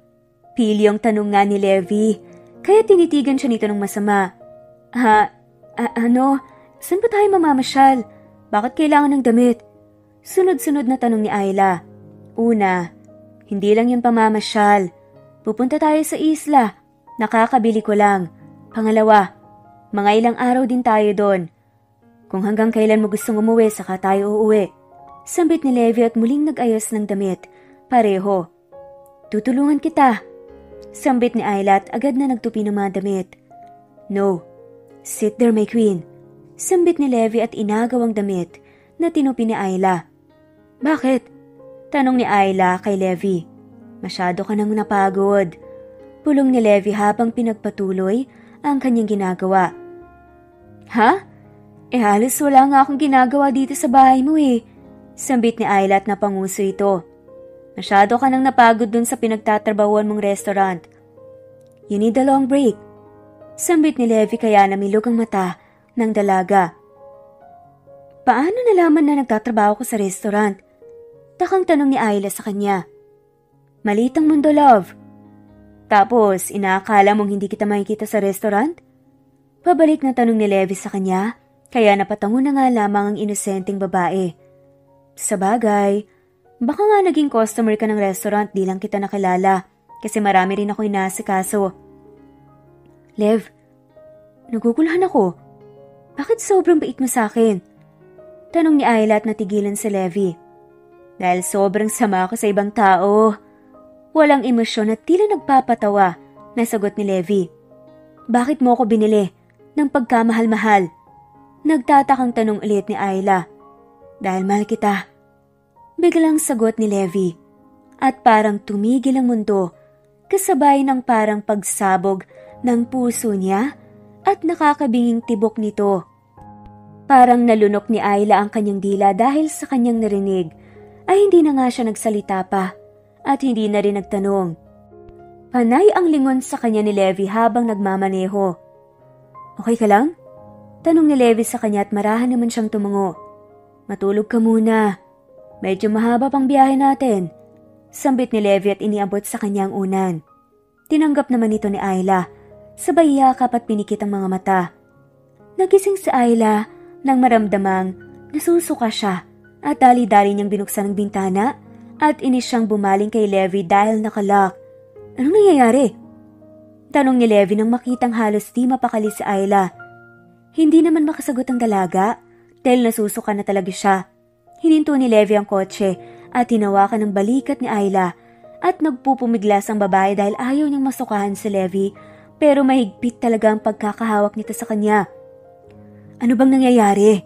Pilyong tanong nga ni Levi, kaya tinitigan siya nito ng masama. Saan ba tayo mamamasyal? Bakit kailangan ng damit? Sunod-sunod na tanong ni Ayla. Una, hindi lang yung pamamasyal. Pupunta tayo sa isla. Nakakabili ko lang. Pangalawa, mga ilang araw din tayo doon. Kung hanggang kailan mo gustong umuwi, saka tayo uuwi. Sambit ni Levi at muling nag-ayos ng damit. Pareho. Tutulungan kita. Sambit ni Ayla at agad na nagtupi ng mga damit. No. Sit there, my queen. Sambit ni Levi at inagaw ang damit na tinupi ni Ayla. Bakit? Tanong ni Ayla kay Levi. Masyado ka nang napagod. Pulong ni Levi habang pinagpatuloy ang kanyang ginagawa. Ha? Halos wala nga akong ginagawa dito sa bahay mo eh. Sambit ni Ayla at napanguso ito. Masyado ka nang napagod dun sa pinagtatrabahuan mong restaurant. You need a long break. Sambit ni Levi kaya namilog ang mata ng dalaga. Paano nalaman na nagtatrabaho ko sa restaurant? Takang tanong ni Ayla sa kanya. Maliit ang mundo, love. Tapos, inaakala mong hindi kita makikita sa restaurant? Pabalik na tanong ni Levi sa kanya, kaya napatango na nga lamang ang inosenteng babae. Sa bagay, baka nga naging customer ka ng restaurant di lang kita nakilala, kasi marami rin ako inaasikaso. Lev, naguguluhan ako. Bakit sobrang bait mo sa akin? Tanong ni Ayla at natigilan si Levi. Dahil sobrang sama ako sa ibang tao. Walang emosyon at tila nagpapatawa, nasagot ni Levi. Bakit mo ako binili ng pagkamahal-mahal? Nagtatakang tanong ulit ni Ayla. Dahil mahal kita. Biglang sagot ni Levi. At parang tumigil ang mundo, kasabay ng parang pagsabog ng puso niya at nakakabinging tibok nito. Parang nalunok ni Ayla ang kanyang dila dahil sa kanyang narinig, ay hindi na nga siya nagsalita pa at hindi na rin nagtanong. Panay ang lingon sa kanya ni Levi habang nagmamaneho. Okay ka lang? Tanong ni Levi sa kanya at marahan naman siyang tumango. Matulog ka muna. Medyo mahaba pang biyahe natin. Sambit ni Levi at iniabot sa kanya ang unan. Tinanggap naman ito ni Ayla, sabay yakap at pinikit ang mga mata. Nagising si Ayla nang maramdamang nasusuka siya at dali-dali niyang binuksan ang bintana at inis siyang bumaling kay Levi dahil nakalock. Anong nangyayari? Tanong ni Levi nang makitang halos di mapakali si Ayla. Hindi naman makasagot ang dalaga dahil nasusuka na talaga siya. Hininto ni Levi ang kotse at hinawakan ng balikat ni Ayla at nagpupumiglas ang babae dahil ayaw niyang masukahan si Levi pero mahigpit talaga ang pagkakahawak nito sa kanya. Ano bang nangyayari?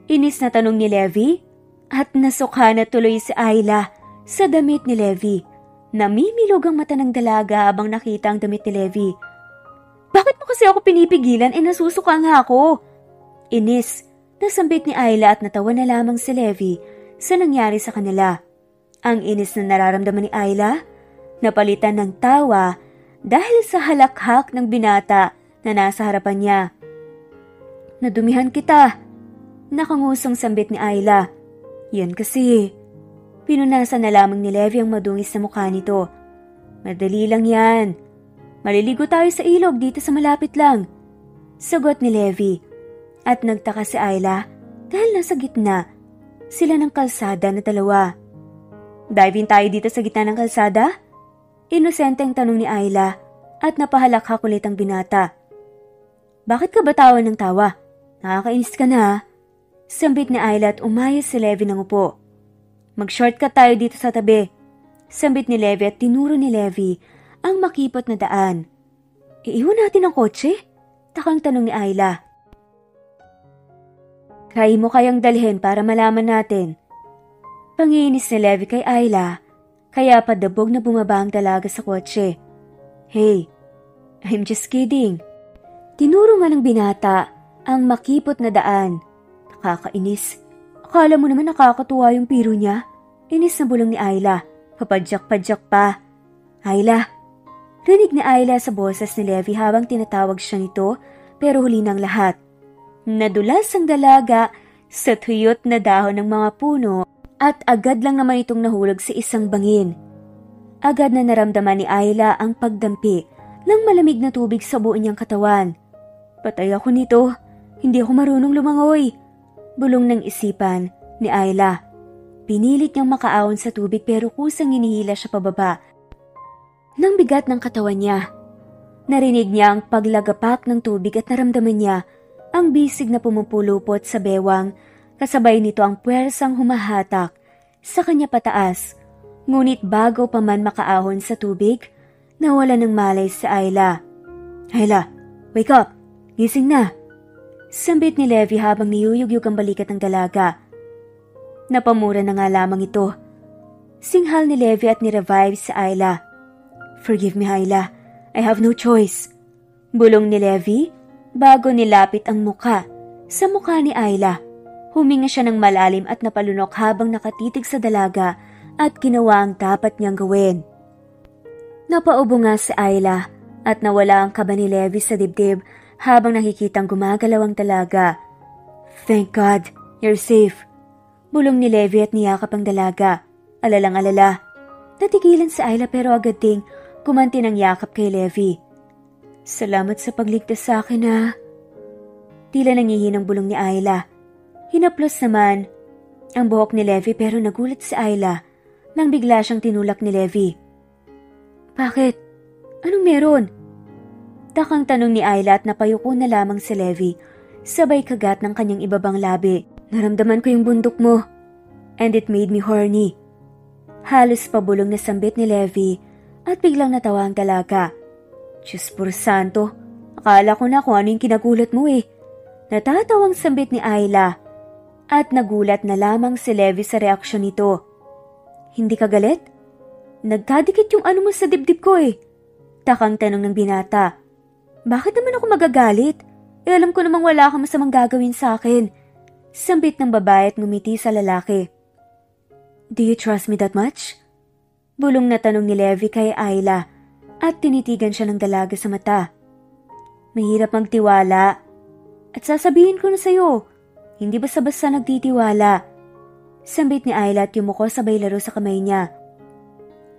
Inis na tanong ni Levi at nasukha na tuloy si Ayla sa damit ni Levi. Namimilog ang mata ng dalaga habang nakita ang damit ni Levi. Bakit mo kasi ako pinipigilan nasusuka nga ako? Inis, nasambit ni Ayla at natawa na lamang si Levi sa nangyari sa kanila. Ang inis na nararamdaman ni Ayla, napalitan ng tawa dahil sa halakhak ng binata na nasa harapan niya. Nadumihan kita. Nakangusong sambit ni Ayla. Yan kasi. Pinunasan na lamang ni Levi ang madungis na mukha nito. Madali lang yan. Maliligo tayo sa ilog dito sa malapit lang. Sagot ni Levi. At nagtaka si Ayla dahil nasa gitna sila ng kalsada na dalawa. Diving tayo dito sa gitna ng kalsada? Inosenteng tanong ni Ayla at napahalakhak ulit ang binata. Bakit ka ba tawa ng tawa? Nakakainis ka na ha? Sambit ni Ayla at umayos si Levi ng upo. Mag-shortcut tayo dito sa tabi. Sambit ni Levi at tinuro ni Levi ang makipot na daan. Iiwan natin ang kotse? Takang tanong ni Ayla. Try mo kayang dalhin para malaman natin. Panginis ni Levi kay Ayla, kaya padabog na bumaba ang dalaga sa kotse. Hey, I'm just kidding. Tinuro nga ng binata ang makipot na daan. Nakakainis. Akala mo naman nakakatuwa yung piro niya. Inis na bulong ni Ayla. Papadyak-padyak pa. Ayla. Rinig ni Ayla sa boses ni Levi habang tinatawag siya nito pero huli ng lahat. Nadulas ang dalaga sa tuyot na dahon ng mga puno at agad lang naman itong nahulog sa isang bangin. Agad na naramdaman ni Ayla ang pagdampi ng malamig na tubig sa buo niyang katawan. Patay ako nito. Hindi ako marunong lumangoy. Bulong ng isipan ni Ayla. Pinilit niyang makaahon sa tubig pero kusang hinihila siya pababa ng bigat ng katawan niya. Narinig niya ang paglagapak ng tubig at naramdaman niya ang bisig na pumupulupot sa bewang, kasabay nito ang puwersang humahatak sa kanya pataas. Ngunit bago pa man makaahon sa tubig, nawala ng malay si Ayla. Ayla, wake up! Gising na! Sambit ni Levi habang niyuyugyug ang balikat ng dalaga. Napamura na nga lamang ito. Singhal ni Levi at ni-revive si Ayla. Forgive me, Ayla. I have no choice. Bulong ni Levi bago nilapit ang muka sa mukha ni Ayla. Huminga siya ng malalim at napalunok habang nakatitig sa dalaga at ginawa ang dapat niyang gawin. Napaubo nga si Ayla at nawala ang kaba ni Levi sa dibdib habang nakikitang gumagalaw ang dalaga. "Thank God, you're safe." Bulong ni Levi at niyakap ang dalaga. Alalang-alala. Natigilan si Ayla pero agad ding gumanti ng yakap kay Levi. "Salamat sa pagligtas sa akin ha." Tila nangihinang bulong ni Ayla. Hinaplos naman ang buhok ni Levi pero nagulat si Ayla nang bigla siyang tinulak ni Levi. "Bakit? Anong meron?" Takang tanong ni Ayla at napayuko na lamang si Levi, sabay kagat ng kanyang ibabang labi. "Naramdaman ko yung bundok mo, and it made me horny." Halos pabulong na sambit ni Levi at biglang natawa ang dalaga. "Diyos por santo, akala ko na kung ano yung kinagulat mo eh." Natatawang sambit ni Ayla at nagulat na lamang si Levi sa reaksyon nito. "Hindi ka galit? Nagkadikit yung ano mo sa dibdib ko eh." Takang tanong ng binata. "Bakit naman ako magagalit? Alam ko namang wala kang masamang gagawin sa akin." Sambit ng babae at ngumiti sa lalaki. "Do you trust me that much?" Bulong na tanong ni Levi kay Ayla at tinitigan siya ng dalaga sa mata. "Mahirap magtiwala. At sasabihin ko na sa'yo, hindi basta-basta nagtitiwala." Sambit ni Ayla at yumuko sabay laro sa kamay niya.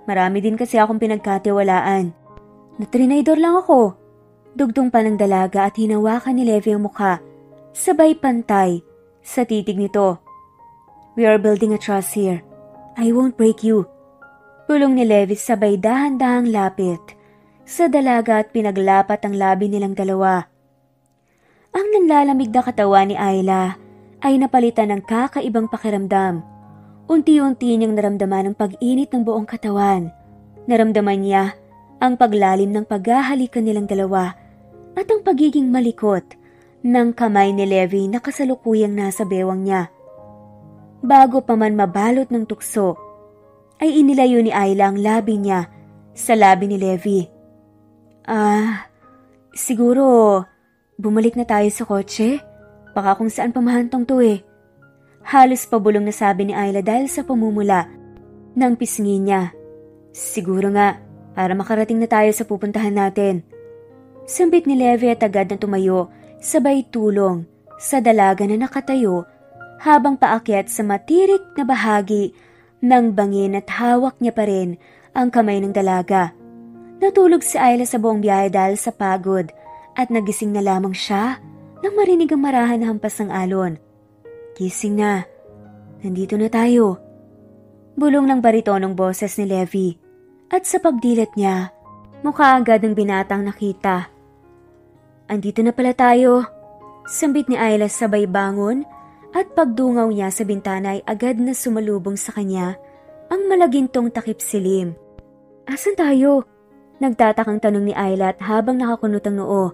"Marami din kasi akong pinagkatiwalaan. Natrinaydor lang ako." Dugtong pa ng dalaga at hinawakan ni Levi ang mukha, sabay pantay sa titig nito. "We are building a trust here. I won't break you." Bulong ni Levi sabay dahan-dahang lapit sa dalaga at pinaglapat ang labi nilang dalawa. Ang nanlalamig na katawan ni Ayla ay napalitan ng kakaibang pakiramdam. Unti-unti niyang naramdaman ang pag-init ng buong katawan. Naramdaman niya ang paglalim ng paghahalikan nilang dalawa at ang pagiging malikot ng kamay ni Levi na kasalukuyang nasa bewang niya. Bago pa man mabalot ng tukso, ay inilayo ni Ayla ang labi niya sa labi ni Levi. Siguro bumalik na tayo sa kotse? Baka kung saan pamahantong to eh." Halos pabulong na sabi ni Ayla dahil sa pamumula ng pisngi niya. "Siguro nga, para makarating na tayo sa pupuntahan natin." Sambit ni Levi at agad na tumayo, sabay tulong sa dalaga na nakatayo habang paakyat sa matirik na bahagi ng bangin at hawak niya pa rin ang kamay ng dalaga. Natulog si Ayla sa buong biyahe dahil sa pagod at nagising na lamang siya nang marinig ang marahan na hampas ng alon. "Gising na. Nandito na tayo." Bulong ng baritonong boses ni Levi at sa pagdilat niya, mukha agad ng binatang nakita. "Andito na pala tayo." Sambit ni Ayla sabay bangon at pagdungaw niya sa bintana ay agad na sumalubong sa kanya ang malagintong takip silim. "Asan tayo?" Nagtatakang tanong ni Ayla at habang nakakunot ang noo.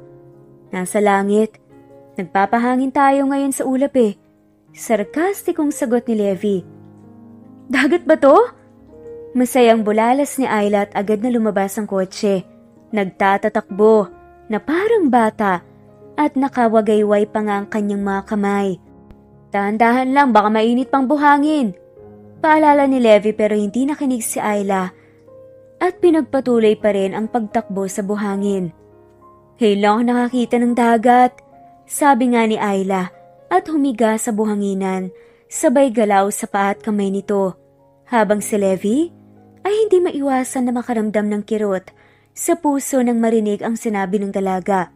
"Nasa langit. Nagpapahangin tayo ngayon sa ulap eh." Sarkastikong sagot ni Levi. "Dagat ba to?" Masayang bulalas ni Ayla at agad na lumabas ang kotse. Nagtatatakbo na parang bata at nakawagayway pa nga ang kanyang mga kamay. "Dahan-dahan lang, baka mainit pang buhangin." Paalala ni Levi pero hindi nakinig si Ayla at pinagpatuloy pa rin ang pagtakbo sa buhangin. "Kailan ako nakakita ng dagat?" Sabi nga ni Ayla at humiga sa buhanginan, sabay galaw sa paa at kamay nito. Habang si Levi ay hindi maiwasan na makaramdam ng kirot sa puso nang marinig ang sinabi ng dalaga.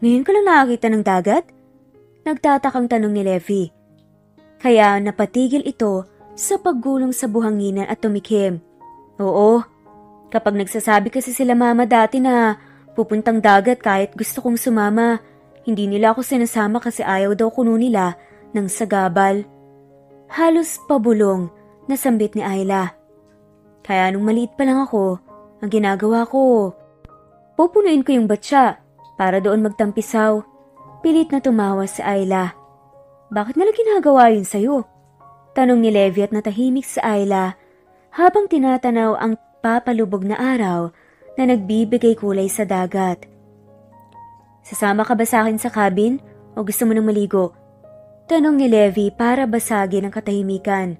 "Ngayon ka lang nakakita ng dagat?" Nagtatakang tanong ni Levi. Kaya napatigil ito sa paggulong sa buhanginan at tumikim. "Oo, kapag nagsasabi kasi sila mama dati na pupuntang dagat kahit gusto kong sumama, hindi nila ako sinasama kasi ayaw daw kuno nila ng sagabal." Halos pabulong na sambit ni Ayla. "Kaya nung maliit pa lang ako, ang ginagawa ko, pupunuin ko yung batya para doon magtampisaw." Pilit na tumawa si Ayla. "Bakit nila ginagawa yun sa'yo?" Tanong ni Levi at natahimik si Ayla habang tinatanaw ang papalubog na araw na nagbibigay kulay sa dagat. "Sasama ka ba sa akin sa cabin o gusto mo nang maligo?" Tanong ni Levi para basagin ang katahimikan.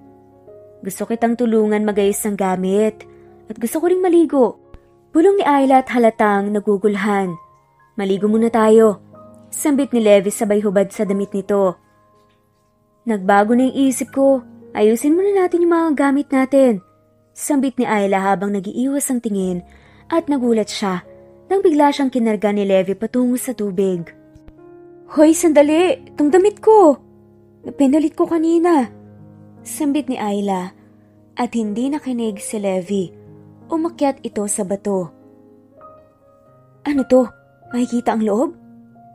Gusto kitang tulungan magayos ng gamit. At gusto ko ring maligo. Bulong ni Ayla at halatang nagugulhan. Maligo muna tayo. Sambit ni Levi sabay hubad sa damit nito. Nagbago na yung isip ko. Ayusin muna natin yung mga gamit natin. Sambit ni Ayla habang nagiiwas ang tingin at nagulat siya nang bigla siyang kinarga ni Levi patungo sa tubig. Hoy, sandali! Itong damit ko! Napinalit ko kanina. Sambit ni Ayla at hindi nakinig si Levi. Umakyat ito sa bato. Ano to? Makikita ang loob?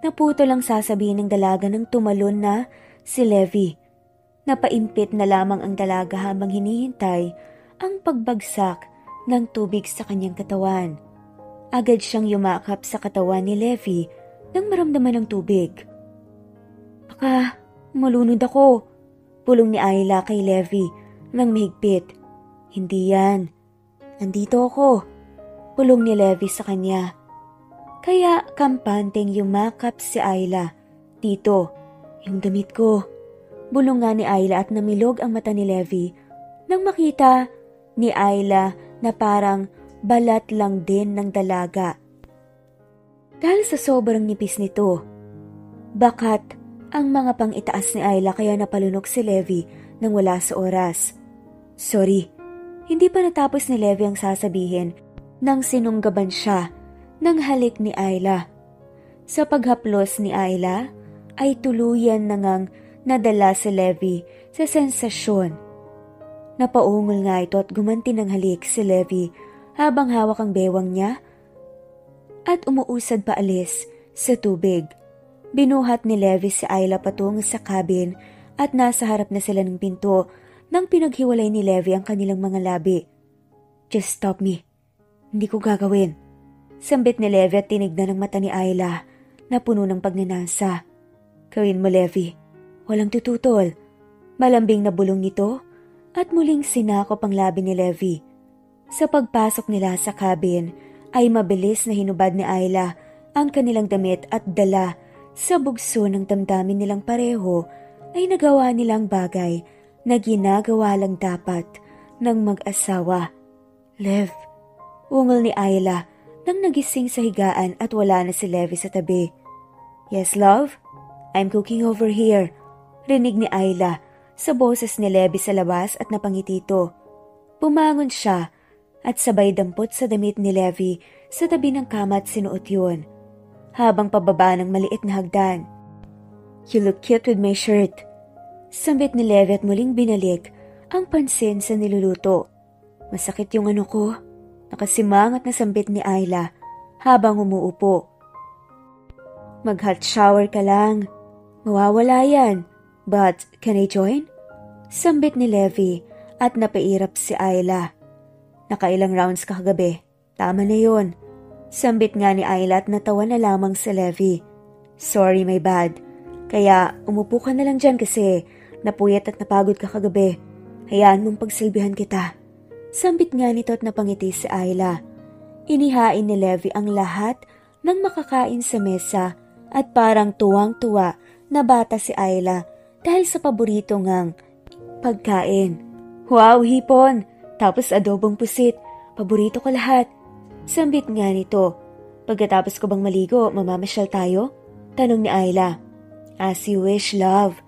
Naputo lang sasabihin ng dalaga nang tumalon na si Levi. Napaimpit na lamang ang dalaga habang hinihintay ang pagbagsak ng tubig sa kanyang katawan. Agad siyang yumakap sa katawan ni Levi nang maramdaman ng tubig. Baka malunod ako, pulong ni Ayla kay Levi nang mahigpit. Hindi yan. Andito ako, pulong ni Levi sa kanya. Kaya kampanteng yumakap si Ayla. Dito, yung damit ko. Bulong nga ni Ayla at namilog ang mata ni Levi nang makita ni Ayla na parang balat lang din ng dalaga. Dahil sa sobrang nipis nito, bakat ang mga pang-itaas ni Ayla kaya napalunok si Levi nang wala sa oras. Sorry, hindi pa natapos ni Levi ang sasabihin nang sinunggaban siya ng halik ni Ayla. Sa paghaplos ni Ayla ay tuluyan na ngang nadala si Levi sa sensasyon. Napaungol nga ito at gumanti ng halik si Levi habang hawak ang bewang niya at umuusad paalis sa tubig. Binuhat ni Levi si Ayla patungo sa cabin at nasa harap na sila ng pinto nang pinaghiwalay ni Levi ang kanilang mga labi. Just stop me. Hindi ko gagawin. Sambit ni Levi at tinignan ng mata ni Ayla na puno ng pagnanasa. Gawin mo, Levi. Walang tututol. Malambing na bulong nito at muling sinakop ang labi ni Levi. Sa pagpasok nila sa cabin ay mabilis na hinubad ni Ayla ang kanilang damit at dala sa bugso ng damdamin nilang pareho ay nagawa nilang bagay na ginagawa lang dapat ng mag-asawa. Lev, ungol ni Ayla nang nagising sa higaan at wala na si Levi sa tabi. Yes, love? I'm cooking over here. Rinig ni Ayla sa boses ni Levi sa labas at napangiti ito. Bumangon siya at sabay dampot sa damit ni Levi sa tabi ng kama at sinuot yun. Habang pababa ng maliit na hagdan. You look cute with my shirt. Sambit ni Levi at muling binalik ang pansin sa niluluto. Masakit yung ano ko. Nakasimangat na sambit ni Ayla habang umuupo. Mag-hot shower ka lang. Mawawala yan. But can I join? Sambit ni Levi at napairap si Ayla. Nakailang rounds ka kagabi. Tama na yun. Sambit nga ni Ayla at natawa na lamang si Levi. Sorry, my bad. Kaya umupo ka na lang dyan kasi napuyat at napagod ka kagabi. Hayaan mong pagsilbihan kita. Sambit nga nito at napangiti si Ayla. Inihain ni Levi ang lahat ng makakain sa mesa at parang tuwang-tuwa na bata si Ayla dahil sa paborito ngang pagkain. Wow, hipon! Tapos adobong pusit. Paborito ko lahat. Sambit nga nito. Pagkatapos ko bang maligo, mamamasyal tayo? Tanong ni Ayla. As you wish, love.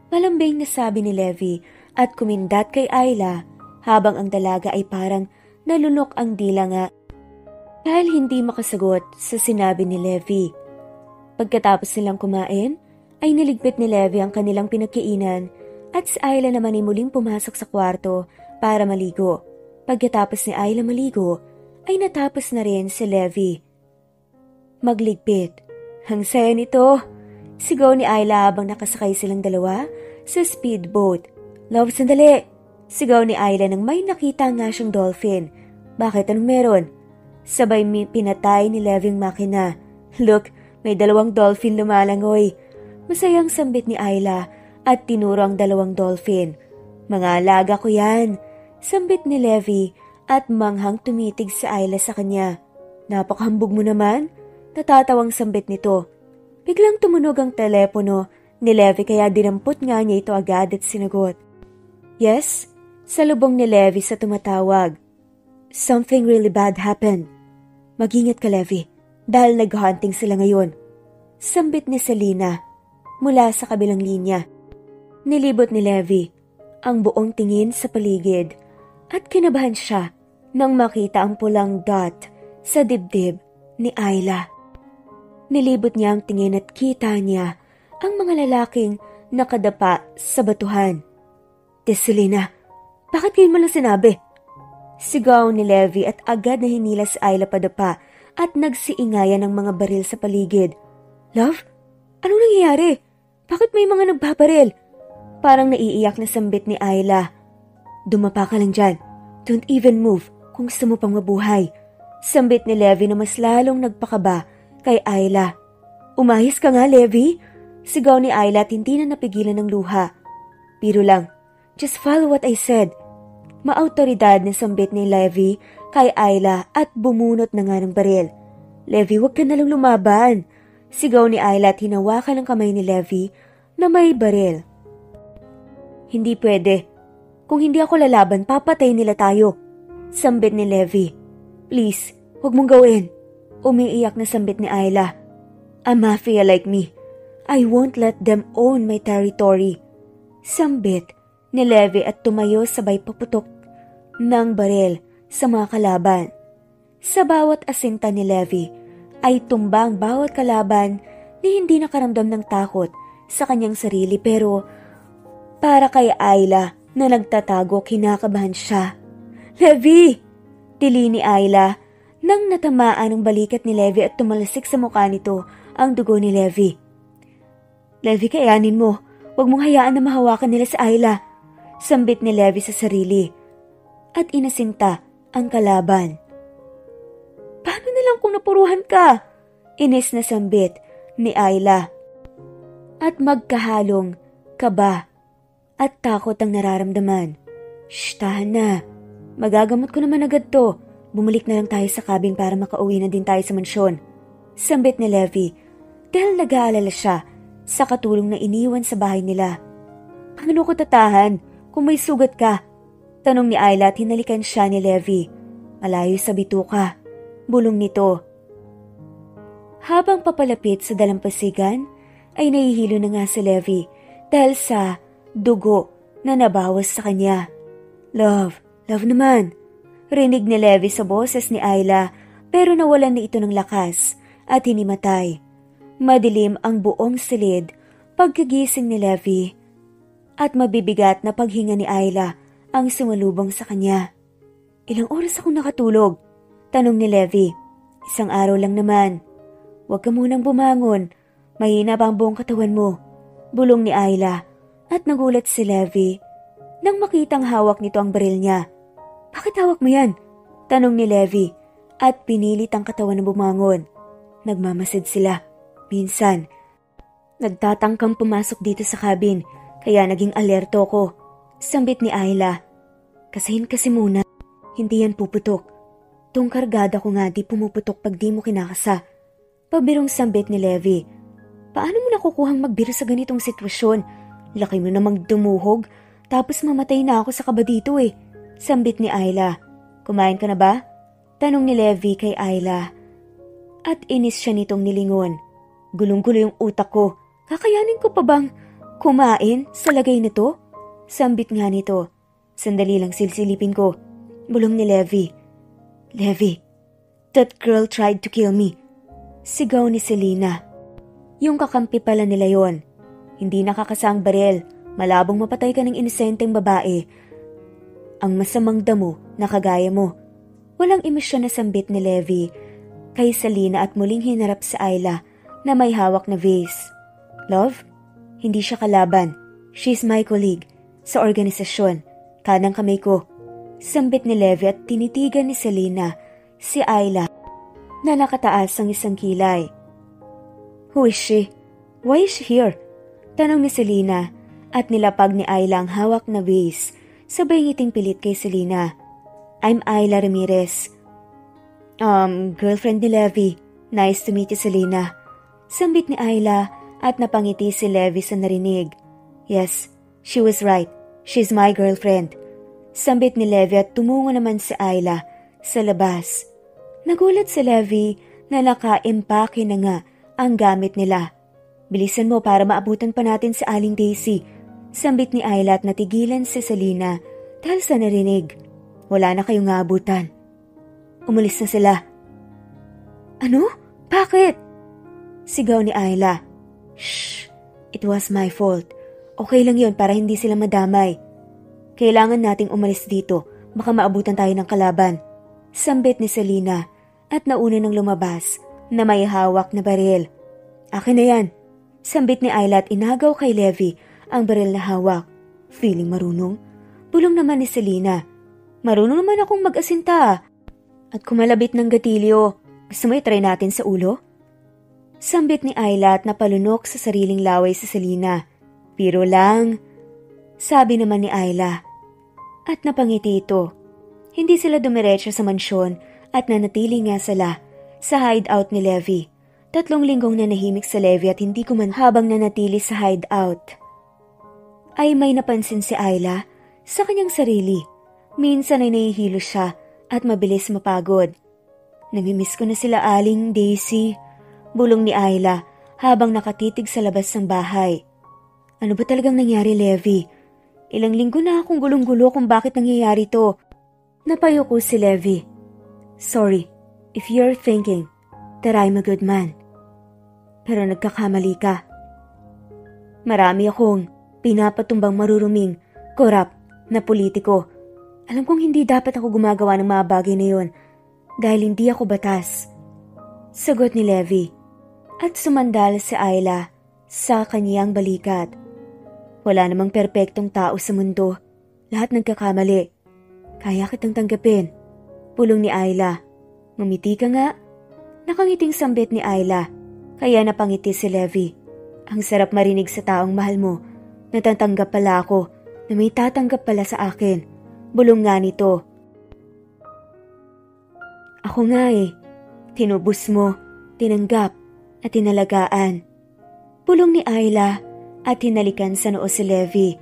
Malambing na sabi ni Levi at kumindat kay Ayla habang ang dalaga ay parang nalunok ang dila nga dahil hindi makasagot sa sinabi ni Levi. Pagkatapos nilang kumain, ay niligpit ni Levi ang kanilang pinagkainan at si Ayla naman ay muling pumasok sa kwarto para maligo. Pagkatapos ni Ayla maligo, ay natapos na rin si Levi. Magligpit. Ang saya nito. Sigaw ni Ayla habang nakasakay silang dalawa sa speedboat. Love, sandali. Sigaw ni Ayla nang may nakita nga siyang dolphin. Bakit, anong meron? Sabay pinatay ni Levi ang makina. Look, may 2 dolphin lumalangoy. Masayang sambit ni Ayla at tinuro ang 2 dolphin. Mga alaga ko yan. Sambit ni Levi at manghang tumitig si Ayla sa kanya. Napakahambog mo naman. Natatawang sambit nito. Biglang tumunog ang telepono ni Levi kaya dinampot nga niya ito agad at sinagot. Yes? Salubong ni Levi sa tumatawag. Something really bad happened. Mag-ingat ka, Levi, dahil nag-hunting sila ngayon. Sambit ni Selena mula sa kabilang linya. Nilibot ni Levi ang buong tingin sa paligid at kinabahan siya nang makita ang pulang dot sa dibdib ni Ayla. Nilibot niya ang tingin at kita niya ang mga lalaking nakadapa sa batuhan. Selena, bakit ngayon mo lang sinabi? Sigaw ni Levi at agad na hinila si Ayla padapa at nagsiingayan ng mga baril sa paligid. Love? Anong nangyayari? Bakit may mga nagbabaril? Parang naiiyak na sambit ni Ayla. Dumapa ka lang dyan. Don't even move kung gusto mo pang mabuhay. Sambit ni Levi na mas lalong nagpakaba kay Ayla. Umayos ka nga, Levi? Sigaw ni Ayla at hindi na napigilan ng luha. Biro lang. Just follow what I said. Maautoridad na sambit ni Levi kay Ayla at bumunot na nga ng baril. Levi, huwag ka nalang lumaban. Sigaw ni Ayla at hinawakan ang kamay ni Levi na may baril. Hindi pwede. Kung hindi ako lalaban, papatay nila tayo. Sambit ni Levi. Please, huwag mong gawin. Umiiyak na sambit ni Ayla. A mafia like me. I won't let them own my territory. Sambit ni Levi at tumayo sabay paputok ng baril sa mga kalaban. Sa bawat asinta ni Levi ay tumbang bawat kalaban ni hindi nakaramdam ng takot sa kanyang sarili pero para kay Ayla na nagtatago kinakabahan siya. Levi! Tili ni Ayla nang natamaan ang balikat ni Levi at tumalasik sa mukha nito ang dugo ni Levi. Levi, kayanin mo. Huwag mong hayaan na mahawakan nila si Ayla. Sambit ni Levi sa sarili at inasinta ang kalaban. Paano na lang kung napuruhan ka? Inis na sambit ni Ayla. At magkahalong kaba at takot ang nararamdaman. Shh, tahan na. Magagamot ko naman agad to. Bumalik na lang tayo sa cabin para makauwi na din tayo sa mansyon. Sambit ni Levi dahil nag-aalala siya sa katulong na iniwan sa bahay nila. Paano ko tatahan kung may sugat ka? Tanong ni Ayla at hinalikan siya ni Levi. Malayo sa bituka. Bulong nito. Habang papalapit sa dalampasigan, ay nahihilo na nga si Levi dahil sa dugo na nabawas sa kanya. Love naman. Rinig ni Levi sa boses ni Ayla pero nawalan na ito ng lakas at hinimatay. Madilim ang buong silid pagkagising ni Levi at mabibigat na paghinga ni Ayla ang sumalubong sa kanya. Ilang oras akong nakatulog? Tanong ni Levi. 1 araw lang naman. Huwag ka munang bumangon. Mahina pa ang buong katawan mo. Bulong ni Ayla at nagulat si Levi nang makitang hawak nito ang baril niya. Bakit hawak mo yan? Tanong ni Levi at pinilit ang katawan na bumangon. Nagmamasid sila. Minsan, nagtatangkang pumasok dito sa cabin kaya naging alerto ko. Sambit ni Ayla. Kasahin kasi muna. Hindi yan puputok. Tong kargada ko nga di pumuputok pag di mo kinakasa. Pabirong sambit ni Levi. Paano mo nakukuhang magbiro sa ganitong sitwasyon? Laki mo namang dumuhog tapos mamatay na ako sa kaba dito eh. Sambit ni Ayla. Kumain ka na ba? Tanong ni Levi kay Ayla. At inis siya nitong nilingon. Gulong-gulo yung utak ko. Kakayanin ko pa bang kumain sa lagay na to? Sambit nga nito. Sandali lang silsilipin ko. Bulong ni Levi. Levi, that girl tried to kill me. Sigaw ni Selena. Yung kakampi pala nila yon. Hindi nakakasang baril. Malabong mapatay ka ng inosenteng babae. Ang masamang damo na kagaya mo. Walang emisyon na sambit ni Levi kay Selena at muling hinarap sa Ayla na may hawak na vase. Love, hindi siya kalaban. She's my colleague sa organisasyon. Kanang kamay ko. Sambit ni Levi at tinitigan ni Selena si Ayla na nakataas ang isang kilay. Who is she? Why is she here? Tanong ni Selena at nilapag ni Ayla ang hawak na vase. Sabay ngiting pilit kay Selena. I'm Ayla Ramirez. Girlfriend ni Levi. Nice to meet you, Selena. Sambit ni Ayla at napangiti si Levi sa narinig. Yes, she was right. She's my girlfriend. Sambit ni Levi at tumungo naman si Ayla sa labas. Nagulat si Levi na naka-empake na nga ang gamit nila. Bilisan mo para maabutan pa natin si Aling Daisy. Sambit ni Ayla at natigilan si Selena dahil sa narinig. Wala na kayong aabutan. Umalis na sila. Ano? Bakit? Sigaw ni Ayla. Shh! It was my fault. Okay lang yon para hindi sila madamay. Kailangan nating umalis dito. Baka maabutan tayo ng kalaban. Sambit ni Selena at nauna nang lumabas na may hawak na baril. Akin na yan. Sambit ni Ayla at inagaw kay Levi ang baril na hawak. Feeling marunong? Bulong naman ni Selena. Marunong naman akong mag-asinta. At kumalabit ng gatilyo. Gusto mo i-try natin sa ulo? Sambit ni Ayla at napalunok sa sariling laway si Selena. Biro lang. Sabi naman ni Ayla. At napangiti ito. Hindi sila dumiretso sa mansyon at nanatili nga sila sa hideout ni Levi. 3 linggong nanahimik sa Levi at hindi kuman habang nanatili sa hideout. Ay may napansin si Ayla sa kanyang sarili. Minsan ay nahihilo siya at mabilis mapagod. Namimiss ko na sila Aling Daisy. Bulong ni Ayla habang nakatitig sa labas ng bahay. Ano ba talagang nangyari, Levi? Ilang linggo na akong gulong-gulo kung bakit nangyayari to. Napayuko si Levi. Sorry, if you're thinking that I'm a good man. Pero nagkakamali ka. Marami akong pinapatumbang maruruming, korap na politiko. Alam kong hindi dapat ako gumagawa ng mga bagay na yun dahil hindi ako batas. Sagot ni Levi. At sumandal si Ayla sa kaniyang balikat. Wala namang perpektong tao sa mundo. Lahat nagkakamali. Kaya kitang tanggapin. Pulong ni Ayla. Ngumiti ka nga. Nakangiting sambit ni Ayla. Kaya napangiti si Levi. Ang sarap marinig sa taong mahal mo. Natatanggap pala ako na may tatanggap pala sa akin. Bulong nga nito. Ako nga eh. Tinubos mo, tinanggap, at tinalagaan. Pulong ni Ayla at hinalikan sa noo si Levi.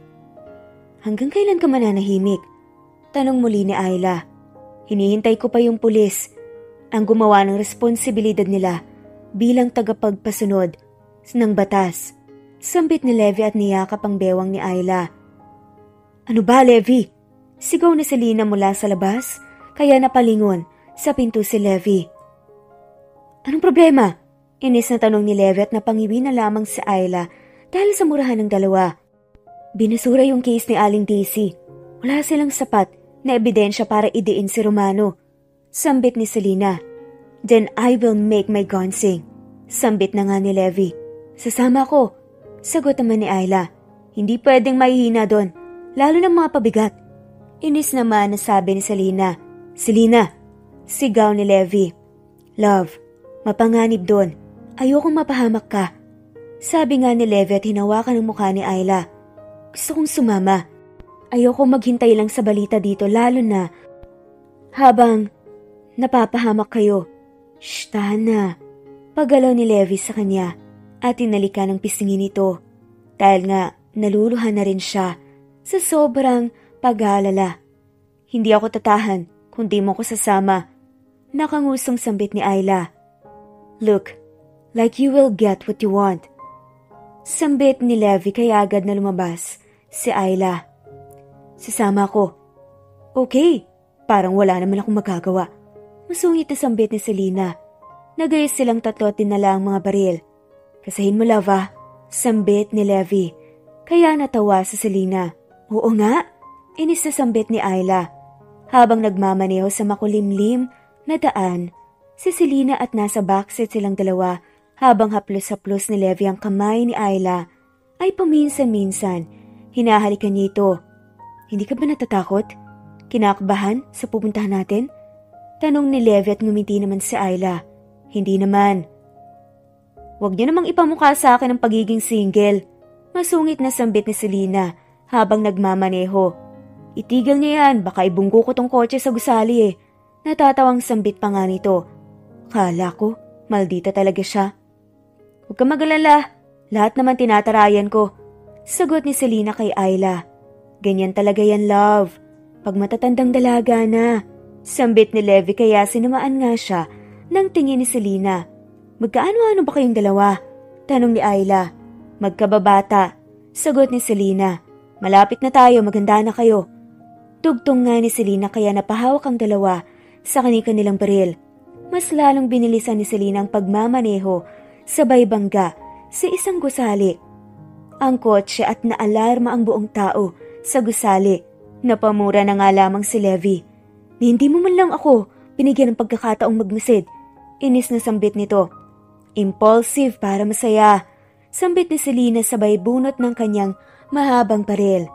Hanggang kailan ka mananahimik? Tanong muli ni Ayla. Hinihintay ko pa yung pulis ang gumawa ng responsibilidad nila bilang tagapagpasunod ng batas. Sambit ni Levi at niyakap ang bewang ni Ayla. Ano ba, Levi? Sigaw ni Selena mula sa labas kaya napalingon sa pinto si Levi. Anong problema? Inis na tanong ni Levi at napangiwi na lamang si Ayla dahil sa murahan ng dalawa. Binasura yung case ni Aling Daisy. Wala silang sapat na ebidensya para idiin si Romano. Sambit ni Selena. Then I will make my gun sing. Sambit na nga ni Levi. Sasama ko. Sagot naman ni Ayla. Hindi pwedeng mahihina doon, lalo ng mga pabigat. Inis naman na sabi ni Selena. Selena! Sigaw ni Levi. Love, mapanganib doon. Ayokong mapahamak ka. Sabi nga ni Levi at hinawakan ang mukha ni Ayla. Gusto kong sumama. Ayokong maghintay lang sa balita dito lalo na habang napapahamak kayo. Shh, tahan na. Paggalaw ni Levi sa kanya at tinalikan ng pisingin nito. Dahil nga naluluhan na rin siya sa sobrang pag-aalala. Hindi ako tatahan kung di mo ko sasama. Nakangusong sambit ni Ayla. Look, like you will get what you want. Sambit ni Levi kaya agad na lumabas si Ayla. Sasama ko. Okay, parang wala naman akong magagawa. Masungit na sambit ni Selena. Nagayos silang tatlo at dinala ang mga baril. Kasahin mo, lava. Sambit ni Levi. Kaya natawa sa Selena. Oo nga, inis na sambit ni Ayla. Habang nagmamaneho sa makulimlim na daan, si Selena at nasa backseat silang dalawa habang haplos-haplos ni Levi ang kamay ni Ayla ay paminsan-minsan hinahalikan niya ito. Hindi ka ba natatakot? Kinakabahan sa pupuntahan natin? Tanong ni Levi at ngumiti naman si Ayla. Hindi naman. Huwag niyo namang ipamukha sa akin ang pagiging single. Masungit na sambit ni Selena habang nagmamaneho. Itigil niya yan, baka ibunggo ko tong kotse sa gusali eh. Natatawang sambit pa nga nito. Kala ko, maldita talaga siya. Huwag ka mag-alala, lahat naman tinatarayan ko. Sagot ni Selena kay Ayla. Ganyan talaga yan, love. Pag matatandang dalaga na. Sambit ni Levi kaya sinamaan nga siya ng tingin ni Selena. Magkaano-ano ba kayong dalawa? Tanong ni Ayla. Magkababata. Sagot ni Selena. Malapit na tayo, maganda na kayo. Tugtong nga ni Selena kaya napahawak ang dalawa sa kanilang baril. Mas lalong binilisan ni Selena ang pagmamaneho sabay bangga sa isang gusali. Ang kotse at naalarma ang buong tao sa gusali. Napamura na nga lamang si Levi. Hindi mo man lang ako binigyan ng pagkakataong magmasid. Inis na sambit nito. Impulsive para masaya. Sambit ni Selena sabay bunot ng kanyang mahabang baril.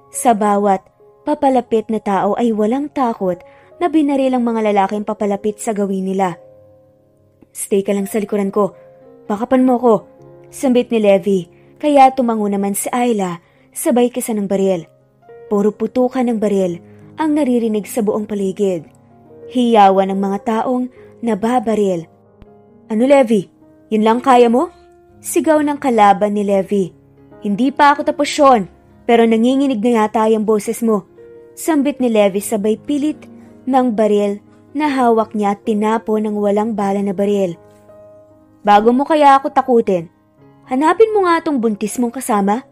Sa bawat papalapit na tao ay walang takot na binaril ang mga lalaking papalapit sa gawin nila. Stay ka lang sa likuran ko. Bakapan mo ko. Sambit ni Levi kaya tumango naman si Ayla sabay kisa ng baril. Puro putukan ng baril ang naririnig sa buong paligid. Hiyawan ng mga taong nababaril. Ano Levi? Yun lang kaya mo? Sigaw ng kalaban ni Levi. Hindi pa ako tapos yun, pero nanginginig na yata yung boses mo. Sambit ni Levi sabay pilit ng baril na hawak niya at tinapo ng walang bala na baril. Bago mo kaya ako takutin, hanapin mo nga tong buntis mong kasama.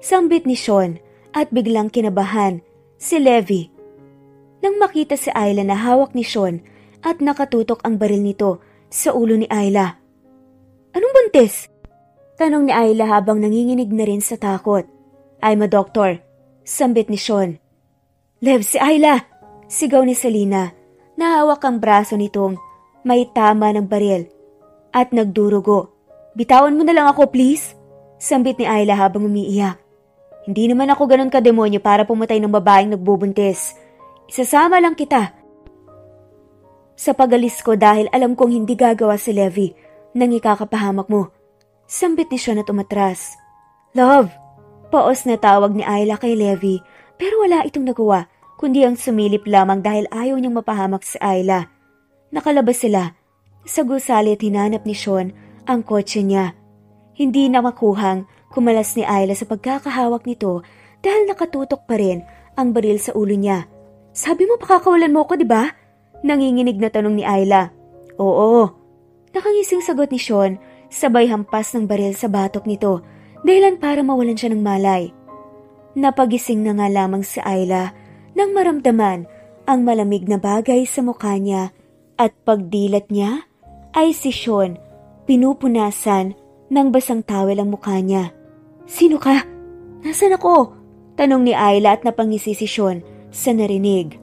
Sambit ni Sean at biglang kinabahan si Levi. Nang makita si Ayla na hawak ni Sean at nakatutok ang baril nito sa ulo ni Ayla. Anong buntis? Tanong ni Ayla habang nanginginig na rin sa takot. I'm a doctor. Sambit ni Sean. Lev, si Ayla! Sigaw ni Selena. Nahawak ang braso nitong may tama ng baril at nagdurugo. Bitawan mo na lang ako, please. Sambit ni Ayla habang umiiyak. Hindi naman ako ganun kademonyo para pumatay ng babaeng nagbubuntis. Isasama lang kita. Sa pagalis ko dahil alam kong hindi gagawa si Levi nang ikakapahamak mo. Sambit ni Sean at umatras. Love! Paos na tawag ni Ayla kay Levi pero wala itong nagawa kundi ang sumilip lamang dahil ayaw niyang mapahamak si Ayla. Nakalabas sila. Sa gusali at hinanap ni Sean ang kotse niya. Hindi na makuhang kumalas ni Ayla sa pagkakahawak nito dahil nakatutok pa rin ang baril sa ulo niya. Sabi mo pakakawalan mo ko, di ba? Nanginginig na tanong ni Ayla. Oo. Nakangising sagot ni Sean sabay hampas ng baril sa batok nito dahilan para mawalan siya ng malay. Napagising na nga lamang si Ayla nang maramdaman ang malamig na bagay sa mukha niya at pagdilat niya ay si Sean pinupunasan ng basang tawel ang mukha niya. Sino ka? Nasaan ako? Tanong ni Ayla at napangisi si Sean sa narinig.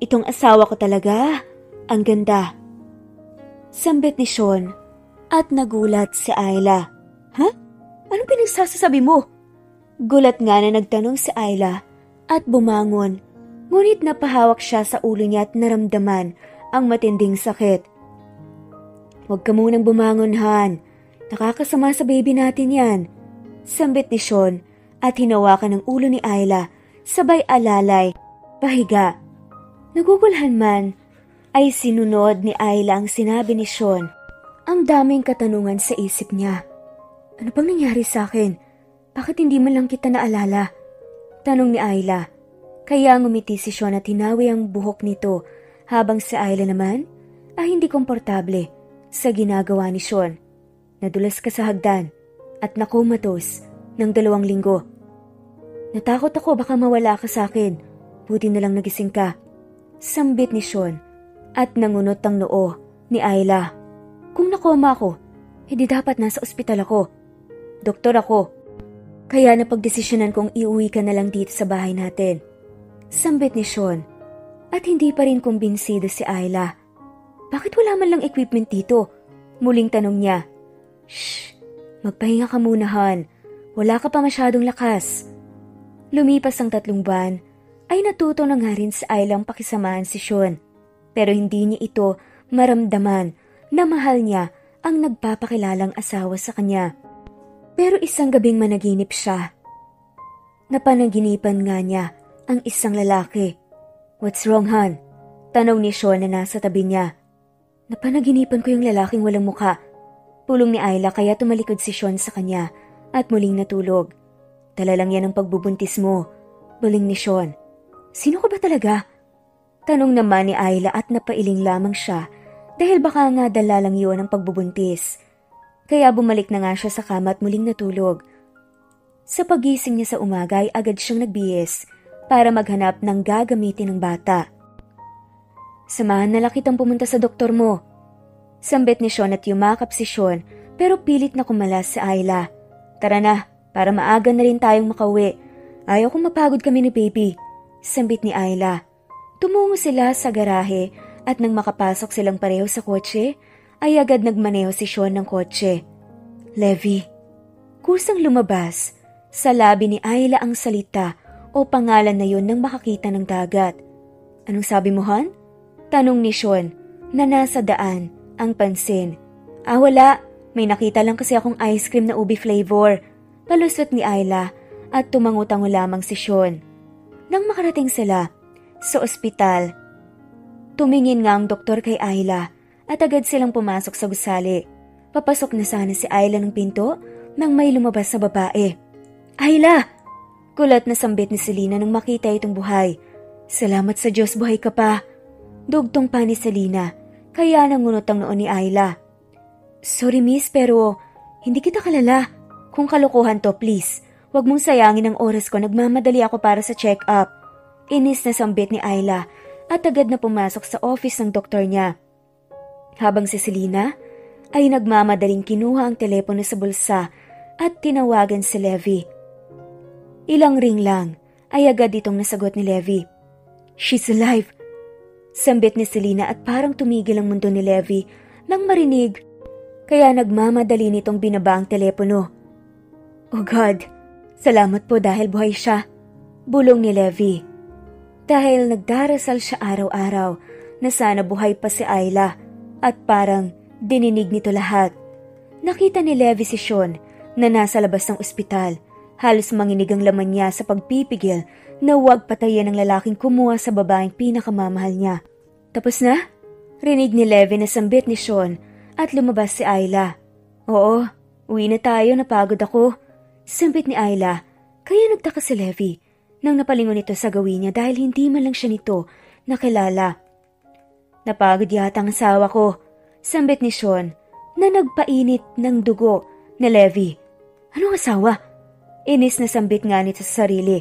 Itong asawa ko talaga. Ang ganda. Sambit ni Sean at nagulat si Ayla. Ha? Anong pinagsasasabi mo? Gulat nga na nagtanong si Ayla at bumangon. Ngunit napahawak siya sa ulo niya at naramdaman ang matinding sakit. Huwag ka munang bumangon, Han. Nakakasama sa baby natin yan. Sambit ni Sean at hinawakan ng ulo ni Ayla sabay alalay, pahiga. Nagugulhan man ay sinunod ni Ayla ang sinabi ni Sean. Ang daming katanungan sa isip niya. Ano bang nangyari sa akin? Bakit hindi man lang kita naalala? Tanong ni Ayla. Kaya ngumiti si Sean at hinawi ang buhok nito habang si Ayla naman ay hindi komportable sa ginagawa ni Sean. Nadulas ka sa hagdan at nakumatos ng 2 linggo. Natakot ako baka mawala ka sa akin. Buti na lang nagising ka. Sambit ni Sean at nangunot ang noo ni Ayla. Kung nakoma ako, hindi dapat nasa ospital ako. Doktor ako. Kaya napagdesisyonan kong iuwi ka na lang dito sa bahay natin. Sambit ni Sean at hindi pa rin kumbinsido si Ayla. Bakit wala man lang equipment dito? Muling tanong niya. Shh! Magpahinga ka muna, Han. Wala ka pa masyadong lakas. Lumipas ang 3 buwan, ay natuto na nga rin si Ayla ang pakisamahan si Sean. Pero hindi niya ito maramdaman na mahal niya ang nagpapakilalang asawa sa kanya. Pero isang gabing managinip siya. Napanaginipan nga niya ang isang lalaki. What's wrong, Han? Tanong ni Sean na nasa tabi niya. Napanaginipan ko yung lalaking walang mukha. Pulong ni Ayla kaya tumalikod si Sean sa kanya at muling natulog. Dala lang yan ang pagbubuntis mo. Buling ni Sean. Sino ka ba talaga? Tanong naman ni Ayla at napailing lamang siya dahil baka nga dala lang yun ang pagbubuntis. Kaya bumalik na nga siya sa kama at muling natulog. Sa pagising niya sa umaga ay agad siyang nagbihis para maghanap ng gagamitin ng bata. Samahan na lang kitang pumunta sa doktor mo. Sambit ni Sean at yumakap si Sean pero pilit na kumalas si Ayla. Tara na, para maaga na rin tayong makauwi. Ayaw kong mapagod kami ni baby. Sambit ni Ayla. Tumungo sila sa garahe at nang makapasok silang pareho sa kotse, ay agad nagmaneho si Sean ng kotse. Levi. Kusang lumabas. Sa labi ni Ayla ang salita o pangalan na yun nang makakita ng dagat. Anong sabi mo, Han? Tanong ni Sean na nasa daan ang pansin. Wala. May nakita lang kasi akong ice cream na ubi flavor. Palusot ni Ayla at tumangutango lamang si Sean. Nang makarating sila sa ospital, tumingin nga ang doktor kay Ayla at agad silang pumasok sa gusali. Papasok na sana si Ayla ng pinto nang may lumabas sa babae. Ayla! Kulat na sambit ni Selena nang makita itong buhay. Salamat sa Diyos, buhay ka pa. Dugtong pa ni Selena, kaya nangunot ang noon ni Ayla. Sorry miss, pero hindi kita kalala. Kung kalokohan to, please. Huwag mong sayangin ang oras ko, nagmamadali ako para sa check-up. Inis na sambit ni Ayla at agad na pumasok sa office ng doktor niya. Habang si Selena ay nagmamadaling kinuha ang telepono sa bulsa at tinawagan si Levi. Ilang ring lang ay agad itong nasagot ni Levi. She's alive. Sambit ni Selena at parang tumigil ang mundo ni Levi nang marinig, kaya nagmamadali nitong binaba ang telepono. Oh God, salamat po dahil buhay siya, bulong ni Levi. Dahil nagdarasal siya araw-araw na sana buhay pa si Ayla at parang dininig nito lahat. Nakita ni Levi si Sean na nasa labas ng ospital. Halos manginig ang laman niya sa pagpipigil na huwag patayin ng lalaking kumuha sa babaeng pinakamamahal niya. Tapos na? Rinig ni Levi na sambit ni Sean at lumabas si Ayla. Oo, uwi na tayo, napagod ako. Sambit ni Ayla, kaya nagtaka si Levi nang napalingon ito sa gawin niya dahil hindi man lang siya nito nakilala. Napagod yata ang asawa ko, sambit ni Sean na nagpainit ng dugo ni Levi. Anong asawa? Inis na sambit nga nito sa sarili.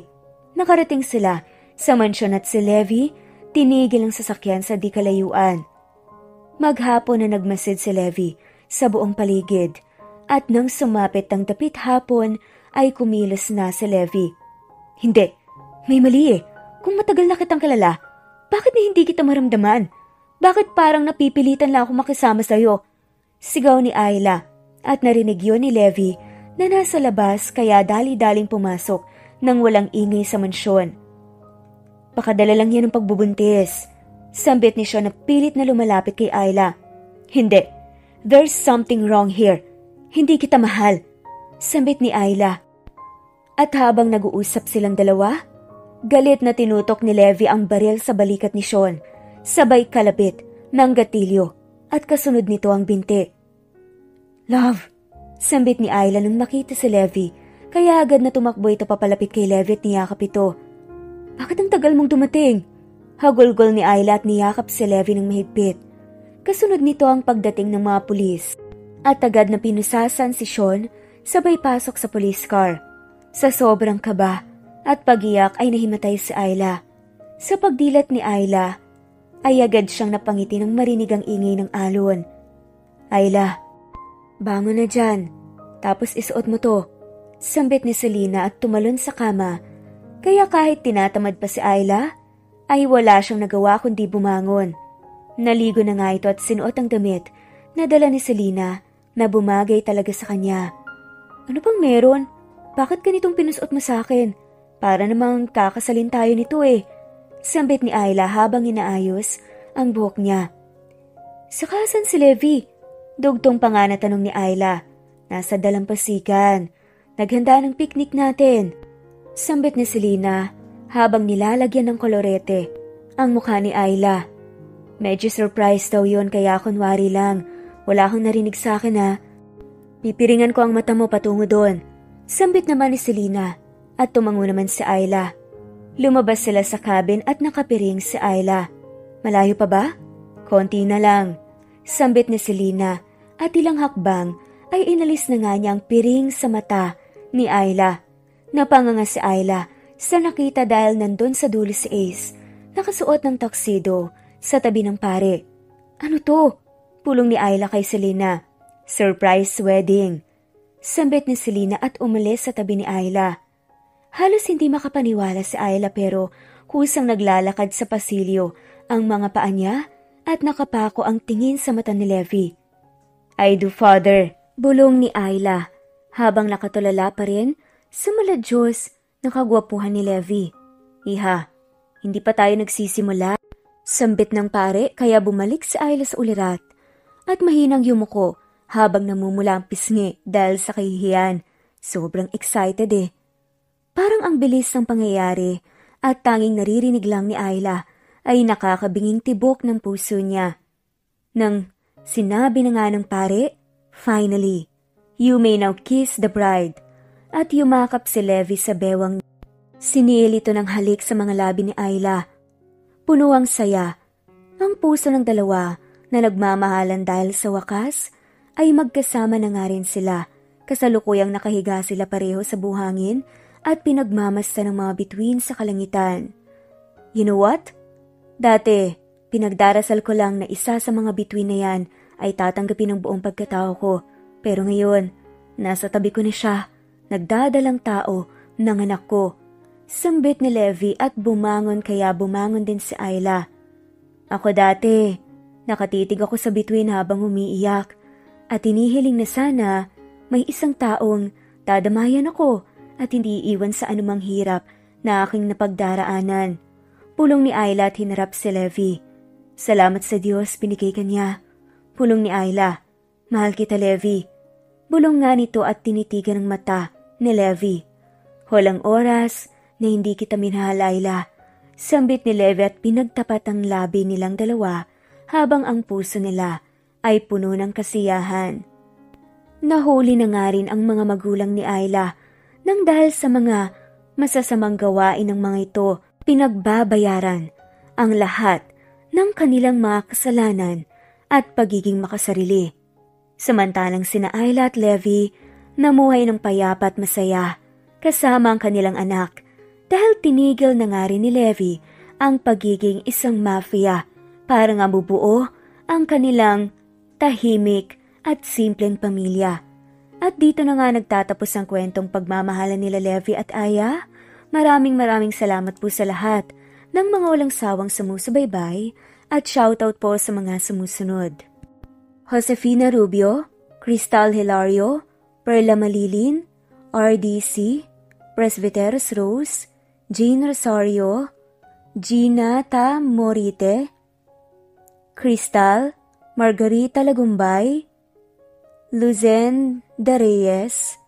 Nakarating sila sa mansyon at si Levi tinigil ang sasakyan sa di kalayuan. Maghapon na nagmasid si Levi sa buong paligid at nang sumapit ang dapit hapon ay kumilos na si Levi. Hindi, may mali eh. Kung matagal na kitang kilala, bakit na hindi kita maramdaman? Bakit parang napipilitan lang ako makisama sa'yo? Sigaw ni Ayla at narinig yun ni Levi na nasa labas kaya dali-daling pumasok nang walang ingay sa mansyon. Pakadala lang yan ng pagbubuntis. Sambit ni Sean na pilit na lumalapit kay Ayla. Hindi, there's something wrong here. Hindi kita mahal. Sambit ni Ayla. At habang nag-uusap silang dalawa, galit na tinutok ni Levi ang baril sa balikat ni Sean, sabay kalapit ng gatilyo at kasunod nito ang binti. Love, sambit ni Ayla nang makita si Levi, kaya agad na tumakbo ito papalapit kay Levi at niyakap ito. Bakit ang tagal mong dumating? Hagulgol ni Ayla at niyakap si Levi ng mahigpit. Kasunod nito ang pagdating ng mga pulis at agad na pinusasan si Sean sabay pasok sa police car. Sa sobrang kaba at pagiyak ay nahimatay si Ayla. Sa pagdilat ni Ayla ay agad siyang napangiti nang marinig ang ingay ng alon. Ayla, bangon na dyan, tapos isuot mo to. Sambit ni Selena at tumalon sa kama, kaya kahit tinatamad pa si Ayla, ay wala siyang nagawa kundi bumangon. Naligo na nga ito at sinuot ang damit na dala ni Selena na bumagay talaga sa kanya. Ano bang meron? Bakit ganitong pinusuot mo sa akin? Para namang kakasalin tayo nito eh. Sambit ni Ayla habang inaayos ang buhok niya. Sakasan si Levi? Dugtong pa nga na tanong ni Ayla. Nasa dalampasigan. Naghanda ng picnic natin. Sambit ni Selena habang nilalagyan ng kolorete ang mukha ni Ayla. Medyo surprise daw yun kaya kunwari lang. Wala kang narinig sa akin ha. Pipiringan ko ang mata mo patungo doon. Sambit naman ni Selena at tumango naman si Ayla. Lumabas sila sa cabin at nakapiring si Ayla. Malayo pa ba? Konti na lang. Sambit ni Selena at ilang hakbang ay inalis na nga niya ang piring sa mata ni Ayla. Napanganga si Ayla sa nakita dahil nandun sa dulo si Ace, nakasuot ng tuxedo sa tabi ng pare. Ano to? Pulong ni Ayla kay Selena. Surprise wedding. Sambit ni Selena at umalis sa tabi ni Ayla. Halos hindi makapaniwala si Ayla pero kusang naglalakad sa pasilyo ang mga paa niya at nakapako ang tingin sa mata ni Levi. I do, father. Bulong ni Ayla habang nakatulala pa rin sa maladyos ng kagwapuhan ni Levi. Iha, hindi pa tayo nagsisimula. Sambit ng pare kaya bumalik si Ayla sa ulirat at mahinang yumuko habang namumula ang pisngi dahil sa kahihiyan. Sobrang excited eh. Parang ang bilis ng pangyayari at tanging naririnig lang ni Ayla ay nakakabinging tibok ng puso niya. Nang sinabi na nga ng pare, finally, you may now kiss the bride. At yumakap si Levi sa bewang. Siniil ito ng halik sa mga labi ni Ayla. Puno ang saya. Ang puso ng dalawa na nagmamahalan dahil sa wakas ay magkasama na nga rin sila. Kasalukuyang nakahiga sila pareho sa buhangin at pinagmamasta ng mga bituin sa kalangitan. You know what? Dati, pinagdarasal ko lang na isa sa mga bituin na yan ay tatanggapin ng buong pagkatao ko. Pero ngayon, nasa tabi ko na siya, nagdadalang tao ng anak ko. Sambit ni Levi at bumangon kaya bumangon din si Ayla. Ako dati, nakatitig ako sa bituin habang umiiyak at inihiling na sana may isang taong dadamayan ako at hindi iiwan sa anumang hirap na aking napagdaraanan. Pulong ni Ayla at hinarap si Levi. Salamat sa Diyos, binigay ka niya. Pulong ni Ayla. Mahal kita, Levi. Bulong nga nito at tinitigan ng mata ni Levi. Walang oras na hindi kita minahal, Ayla. Sambit ni Levi at pinagtapat ang labi nilang dalawa habang ang puso nila ay puno ng kasiyahan. Nahuli na nga rin ang mga magulang ni Ayla nang dahil sa mga masasamang gawain ng mga ito, pinagbabayaran ang lahat ng kanilang mga kasalanan at pagiging makasarili. Samantalang sina Ayla at Levi namuhay ng payapa at masaya kasama ang kanilang anak dahil tinigil na nga rin ni Levi ang pagiging isang mafia para nga bubuo ang kanilang tahimik at simpleng pamilya. At dito na nga nagtatapos ang kwentong pagmamahalan nila Levi at Aya. Maraming salamat po sa lahat ng mga walang sawang sumusubaybay at shoutout po sa mga sumusunod. Josefina Rubio, Cristal Hilario, Perla Malilin, RDC, Presbyteros Rose, Jean Rosario, Gina Ta Morite, Cristal, Margarita Lagumbay, Luzen de Reyes,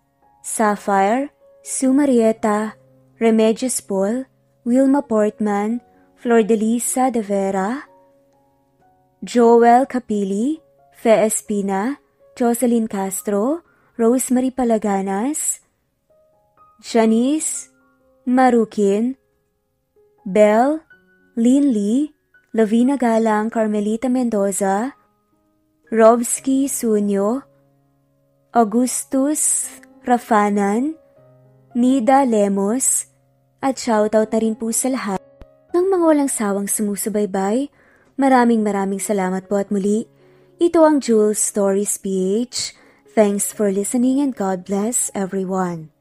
Sapphire, Sue Marieta, Remedios Paul, Wilma Portman, Flor de Lisa de Vera, Joel Capili, Fe Espina, Jocelyn Castro, Rosemary Palaganas, Janice Marukin, Belle, Lynn Lee, Lavina Galang, Carmelita Mendoza, Robsky Sunyo, Augustus Rafanan, Nida Lemos, at shoutout na rin po sa lahat ng mga walang sawang sumusubaybay. Maraming salamat po at muli. Ito ang Jules Stories PH. Thanks for listening and God bless everyone.